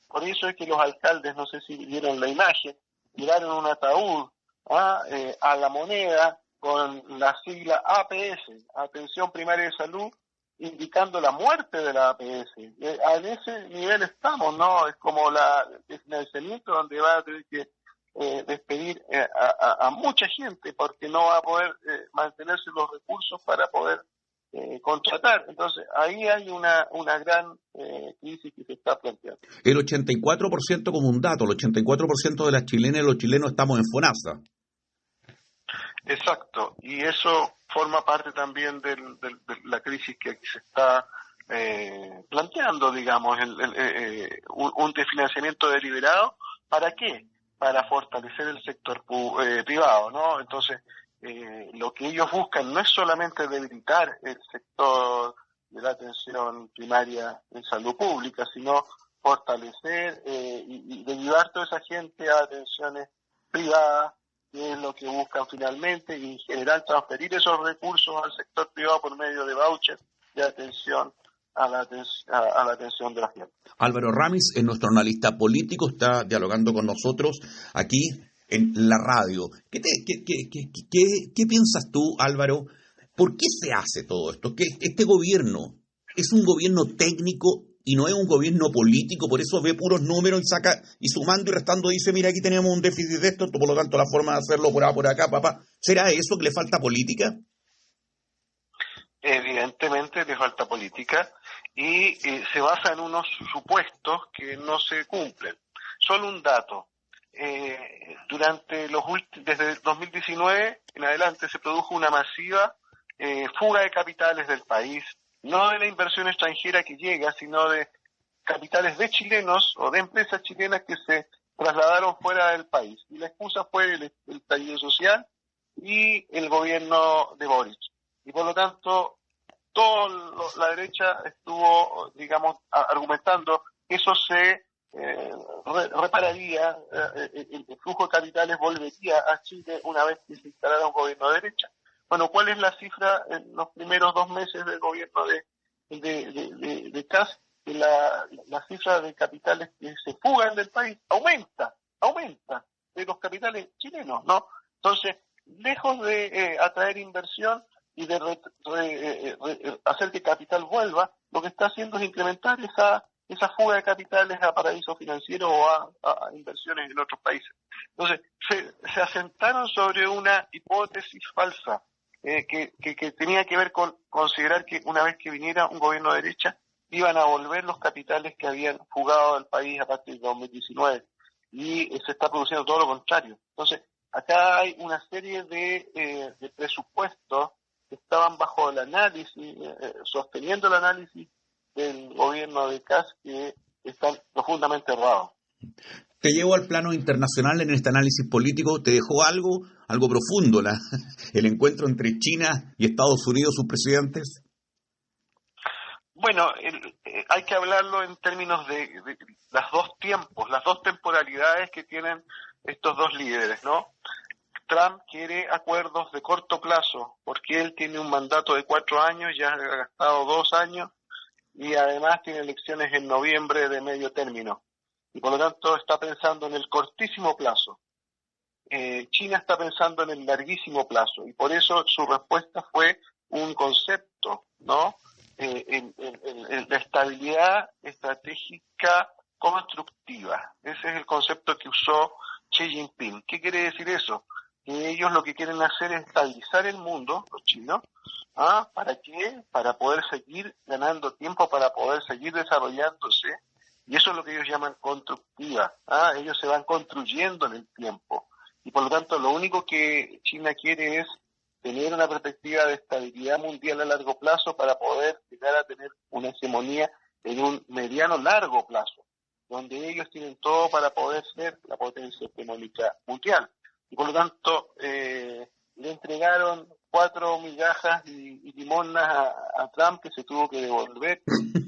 K: Por eso es que los alcaldes, no sé si vieron la imagen, tiraron un ataúd a la moneda con la sigla APS, Atención Primaria de Salud, indicando la muerte de la APS. En ese nivel estamos, ¿no? Es como el financiamiento donde va a tener que despedir a mucha gente porque no va a poder mantenerse los recursos para poder contratar. Entonces, ahí hay una gran crisis que se está planteando.
B: El 84%, como un dato, el 84% de las chilenas y los chilenos estamos en FONASA.
K: Exacto, y eso forma parte también de la crisis que aquí se está planteando, digamos, un desfinanciamiento deliberado. ¿Para qué? Para fortalecer el sector privado, ¿no? Entonces, lo que ellos buscan no es solamente debilitar el sector de la atención primaria en salud pública, sino fortalecer y derivar toda esa gente a atenciones privadas, que es lo que buscan finalmente, y en general transferir esos recursos al sector privado por medio de vouchers de atención a la atención de la gente.
B: Álvaro Ramis es nuestro analista político, está dialogando con nosotros aquí en la radio. ¿Qué piensas tú, Álvaro? ¿Por qué se hace todo esto? ¿Que este gobierno es un gobierno técnico y no es un gobierno político? Por eso ve puros números y saca, y sumando y restando dice, mira, aquí tenemos un déficit de esto, por lo tanto la forma de hacerlo por acá, papá. ¿Será eso que le falta política?
K: Evidentemente le falta política y se basa en unos supuestos que no se cumplen. Solo un dato. Desde el 2019 en adelante se produjo una masiva fuga de capitales del país, no de la inversión extranjera que llega, sino de capitales de chilenos o de empresas chilenas que se trasladaron fuera del país. Y la excusa fue el estallido social y el gobierno de Boric. Y por lo tanto, toda la derecha estuvo, digamos, argumentando que eso se repararía, el flujo de capitales volvería a Chile una vez que se instalara un gobierno de derecha. Bueno, ¿cuál es la cifra en los primeros 2 meses del gobierno de Kast? La cifra de capitales que se fugan del país aumenta de los capitales chilenos, ¿no? Entonces, lejos de atraer inversión y de hacer que capital vuelva, lo que está haciendo es incrementar esa fuga de capitales a paraísos financieros o a inversiones en otros países. Entonces, se asentaron sobre una hipótesis falsa que tenía que ver con considerar que una vez que viniera un gobierno de derecha, iban a volver los capitales que habían fugado del país a partir de 2019. Y se está produciendo todo lo contrario. Entonces, acá hay una serie de presupuestos que estaban bajo el análisis, sosteniendo el análisis del gobierno de Kast, que están profundamente errados.
B: Te llevo al plano internacional en este análisis político. ¿Te dejó algo profundo el encuentro entre China y Estados Unidos, sus presidentes?
K: Bueno, hay que hablarlo en términos de las dos tiempos, las dos temporalidades que tienen estos dos líderes, ¿no? Trump quiere acuerdos de corto plazo, porque él tiene un mandato de 4 años, ya ha gastado 2 años, y además tiene elecciones en noviembre de medio término. Y por lo tanto está pensando en el cortísimo plazo. China está pensando en el larguísimo plazo, y por eso su respuesta fue un concepto, ¿no? En la estabilidad estratégica constructiva. Ese es el concepto que usó Xi Jinping. ¿Qué quiere decir eso? Que ellos lo que quieren hacer es estabilizar el mundo, los chinos. ¿Para qué? Para poder seguir ganando tiempo, para poder seguir desarrollándose, y eso es lo que ellos llaman constructiva. Ellos se van construyendo en el tiempo, y por lo tanto lo único que China quiere es tener una perspectiva de estabilidad mundial a largo plazo para poder llegar a tener una hegemonía en un mediano largo plazo, donde ellos tienen todo para poder ser la potencia hegemónica mundial. Y por lo tanto le entregaron 4 migajas y limonas a Trump, que se tuvo que devolver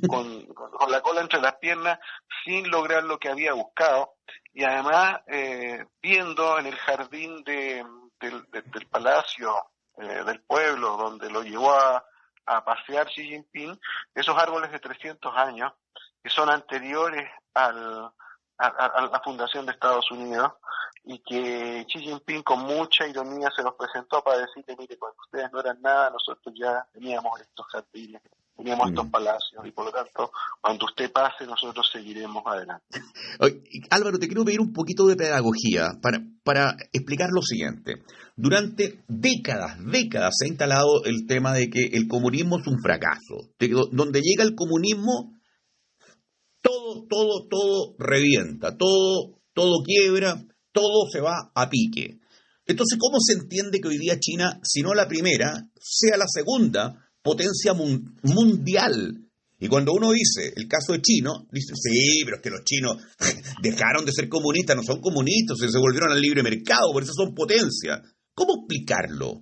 K: con la cola entre las piernas sin lograr lo que había buscado, y además viendo en el jardín del palacio del pueblo donde lo llevó a pasear Xi Jinping, esos árboles de 300 años que son anteriores a la fundación de Estados Unidos, y que Xi Jinping con mucha ironía se los presentó para decirle, mire, cuando ustedes no eran nada, nosotros ya teníamos estos jardines teníamos estos palacios, y por lo tanto, cuando usted pase, nosotros seguiremos adelante.
B: Oye, Álvaro, te quiero pedir un poquito de pedagogía para explicar lo siguiente. Durante décadas se ha instalado el tema de que el comunismo es un fracaso. Donde llega el comunismo, todo revienta, todo quiebra, todo se va a pique. Entonces, ¿cómo se entiende que hoy día China, si no la primera, sea la segunda potencia mundial? Y cuando uno dice el caso de chino, dice, sí, pero es que los chinos dejaron de ser comunistas, no son comunistas, se volvieron al libre mercado, por eso son potencia. ¿Cómo explicarlo?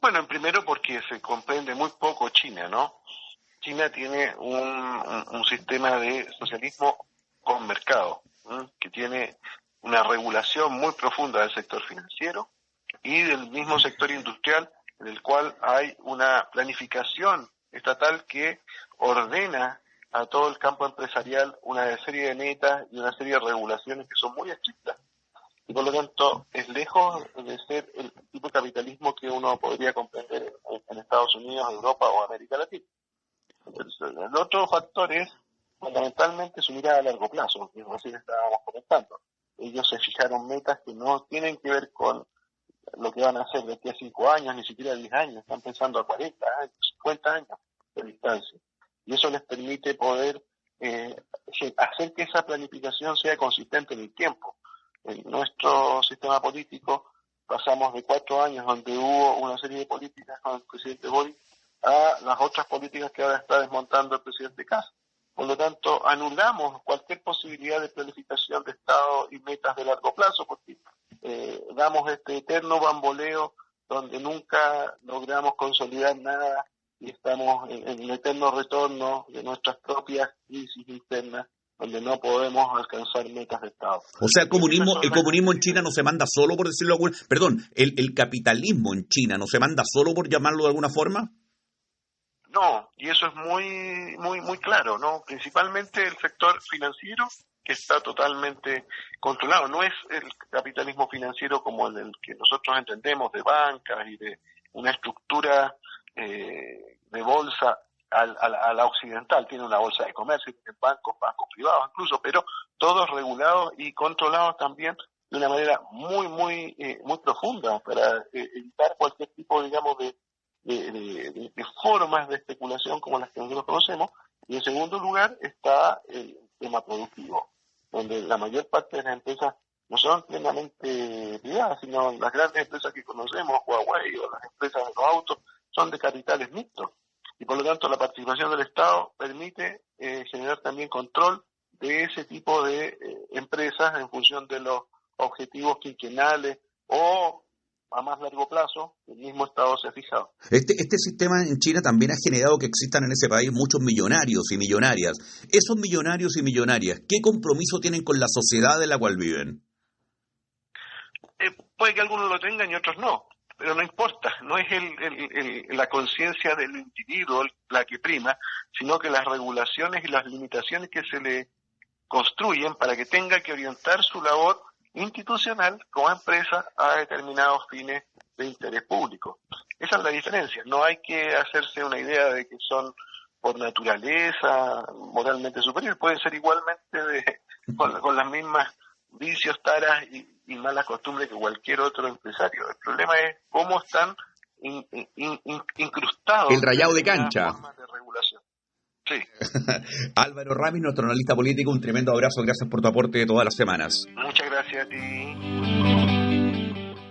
K: Bueno, primero porque se comprende muy poco China, ¿no? China tiene un sistema de socialismo con mercado, que tiene una regulación muy profunda del sector financiero y del mismo sector industrial, en el cual hay una planificación estatal que ordena a todo el campo empresarial una serie de metas y una serie de regulaciones que son muy estrictas. Y por lo tanto, es lejos de ser el tipo de capitalismo que uno podría comprender en Estados Unidos, Europa o América Latina. Entonces, el otro factor es fundamentalmente su mirada a largo plazo, que recién estábamos comentando. Ellos se fijaron metas que no tienen que ver con lo que van a hacer de aquí a 5 años, ni siquiera 10 años, están pensando a 40 años, 50 años de distancia. Y eso les permite poder hacer que esa planificación sea consistente en el tiempo. En nuestro sistema político pasamos de 4 años donde hubo una serie de políticas con el presidente Boric a las otras políticas que ahora está desmontando el presidente Kast. Por lo tanto, anulamos cualquier posibilidad de planificación de Estado y metas de largo plazo, porque damos este eterno bamboleo donde nunca logramos consolidar nada y estamos en el eterno retorno de nuestras propias crisis internas, donde no podemos alcanzar metas de Estado.
B: O sea, el comunismo en China no se manda solo, por decirlo alguna... Perdón, el capitalismo en China no se manda solo, por llamarlo de alguna forma.
K: No, y eso es muy claro, ¿no? Principalmente el sector financiero, que está totalmente controlado. No es el capitalismo financiero como el que nosotros entendemos, de bancas y de una estructura de bolsa a la occidental. Tiene una bolsa de comercio, tiene bancos privados incluso, pero todos regulados y controlados también de una manera muy profunda para evitar cualquier tipo, digamos, de formas de especulación como las que nosotros conocemos. Y en segundo lugar está el tema productivo, donde la mayor parte de las empresas no son plenamente privadas, sino las grandes empresas que conocemos, Huawei o las empresas de los autos, son de capitales mixtos. Y por lo tanto la participación del Estado permite generar también control de ese tipo de empresas en función de los objetivos quinquenales o a más largo plazo el mismo Estado se ha fijado.
B: Este sistema en China también ha generado que existan en ese país muchos millonarios y millonarias. Esos millonarios y millonarias, ¿qué compromiso tienen con la sociedad en la cual viven?
K: Puede que algunos lo tengan y otros no, pero no importa, no es la conciencia del individuo la que prima, sino que las regulaciones y las limitaciones que se le construyen para que tenga que orientar su labor institucional como empresa a determinados fines de interés público. Esa es la diferencia. No hay que hacerse una idea de que son por naturaleza moralmente superiores. Pueden ser igualmente con las mismas vicios, taras y malas costumbres que cualquier otro empresario. El problema es cómo están incrustados
B: el rayado de cancha.
K: Formas de regulación. Sí.
B: Álvaro Ramis, nuestro analista político, un tremendo abrazo, gracias por tu aporte de todas las semanas.
K: Muchas gracias a ti.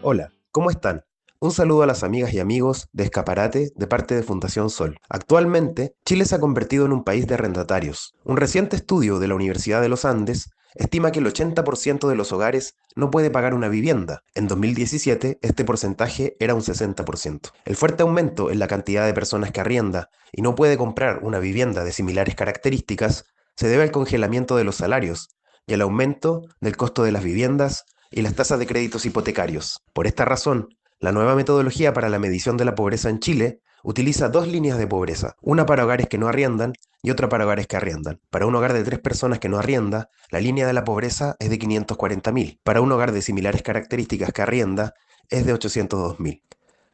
L: Hola, ¿cómo están? Un saludo a las amigas y amigos de Escaparate de parte de Fundación Sol. Actualmente, Chile se ha convertido en un país de arrendatarios. Un reciente estudio de la Universidad de los Andes estima que el 80% de los hogares no puede pagar una vivienda. En 2017, este porcentaje era un 60%. El fuerte aumento en la cantidad de personas que arrienda y no puede comprar una vivienda de similares características se debe al congelamiento de los salarios y al aumento del costo de las viviendas y las tasas de créditos hipotecarios. Por esta razón, la nueva metodología para la medición de la pobreza en Chile utiliza 2 líneas de pobreza, una para hogares que no arriendan y otra para hogares que arriendan. Para un hogar de 3 personas que no arrienda, la línea de la pobreza es de 540.000. Para un hogar de similares características que arrienda, es de 802.000.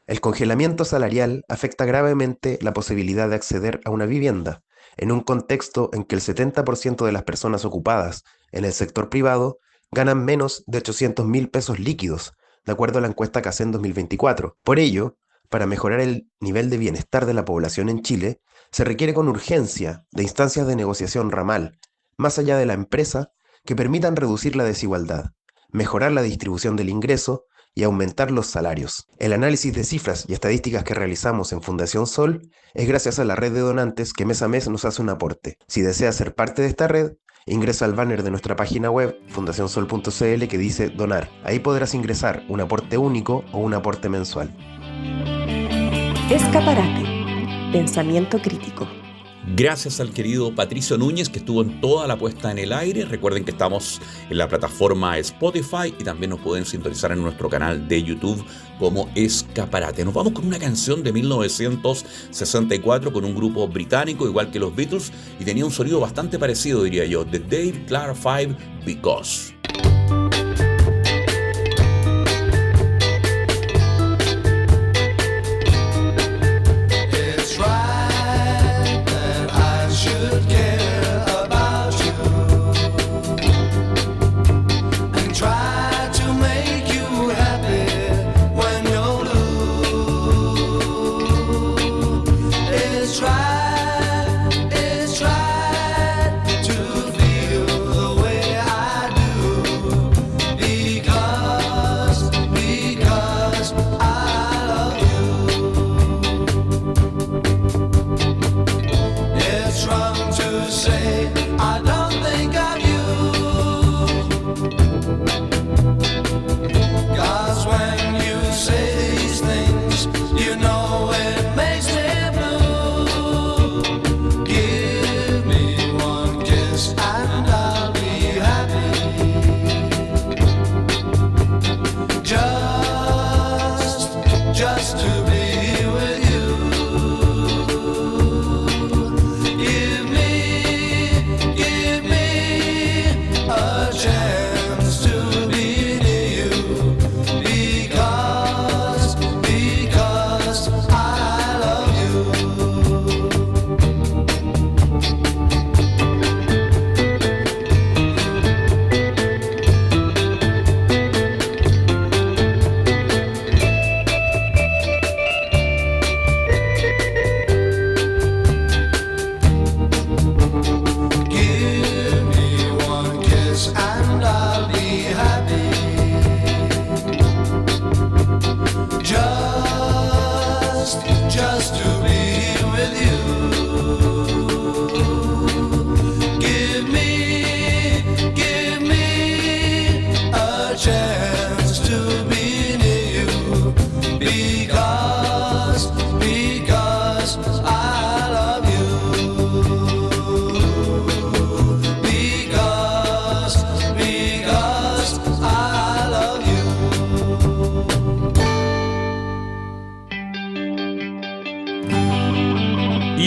L: El congelamiento salarial afecta gravemente la posibilidad de acceder a una vivienda, en un contexto en que el 70% de las personas ocupadas en el sector privado ganan menos de 800.000 pesos líquidos, de acuerdo a la encuesta CACEN 2024. Por ello, para mejorar el nivel de bienestar de la población en Chile, se requiere con urgencia de instancias de negociación ramal, más allá de la empresa, que permitan reducir la desigualdad, mejorar la distribución del ingreso y aumentar los salarios. El análisis de cifras y estadísticas que realizamos en Fundación Sol es gracias a la red de donantes que mes a mes nos hace un aporte. Si deseas ser parte de esta red, ingresa al banner de nuestra página web, fundacionsol.cl, que dice Donar. Ahí podrás ingresar un aporte único o un aporte mensual.
D: Escaparate. Pensamiento crítico.
B: Gracias al querido Patricio Núñez, que estuvo en toda la puesta en el aire. Recuerden que estamos en la plataforma Spotify y también nos pueden sintonizar en nuestro canal de YouTube como Escaparate. Nos vamos con una canción de 1964 con un grupo británico, igual que los Beatles, y tenía un sonido bastante parecido, diría yo, de Dave Clark 5, Because.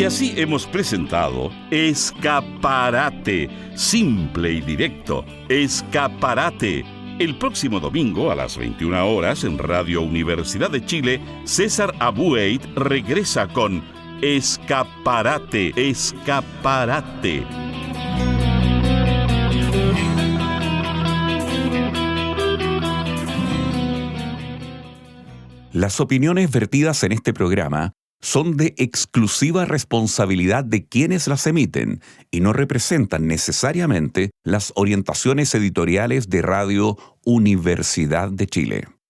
A: Y así hemos presentado Escaparate, simple y directo, Escaparate. El próximo domingo a las 21 horas en Radio Universidad de Chile, César Abueit regresa con Escaparate, Escaparate.
B: Las opiniones vertidas en este programa son de exclusiva responsabilidad de quienes las emiten y no representan necesariamente las orientaciones editoriales de Radio Universidad de Chile.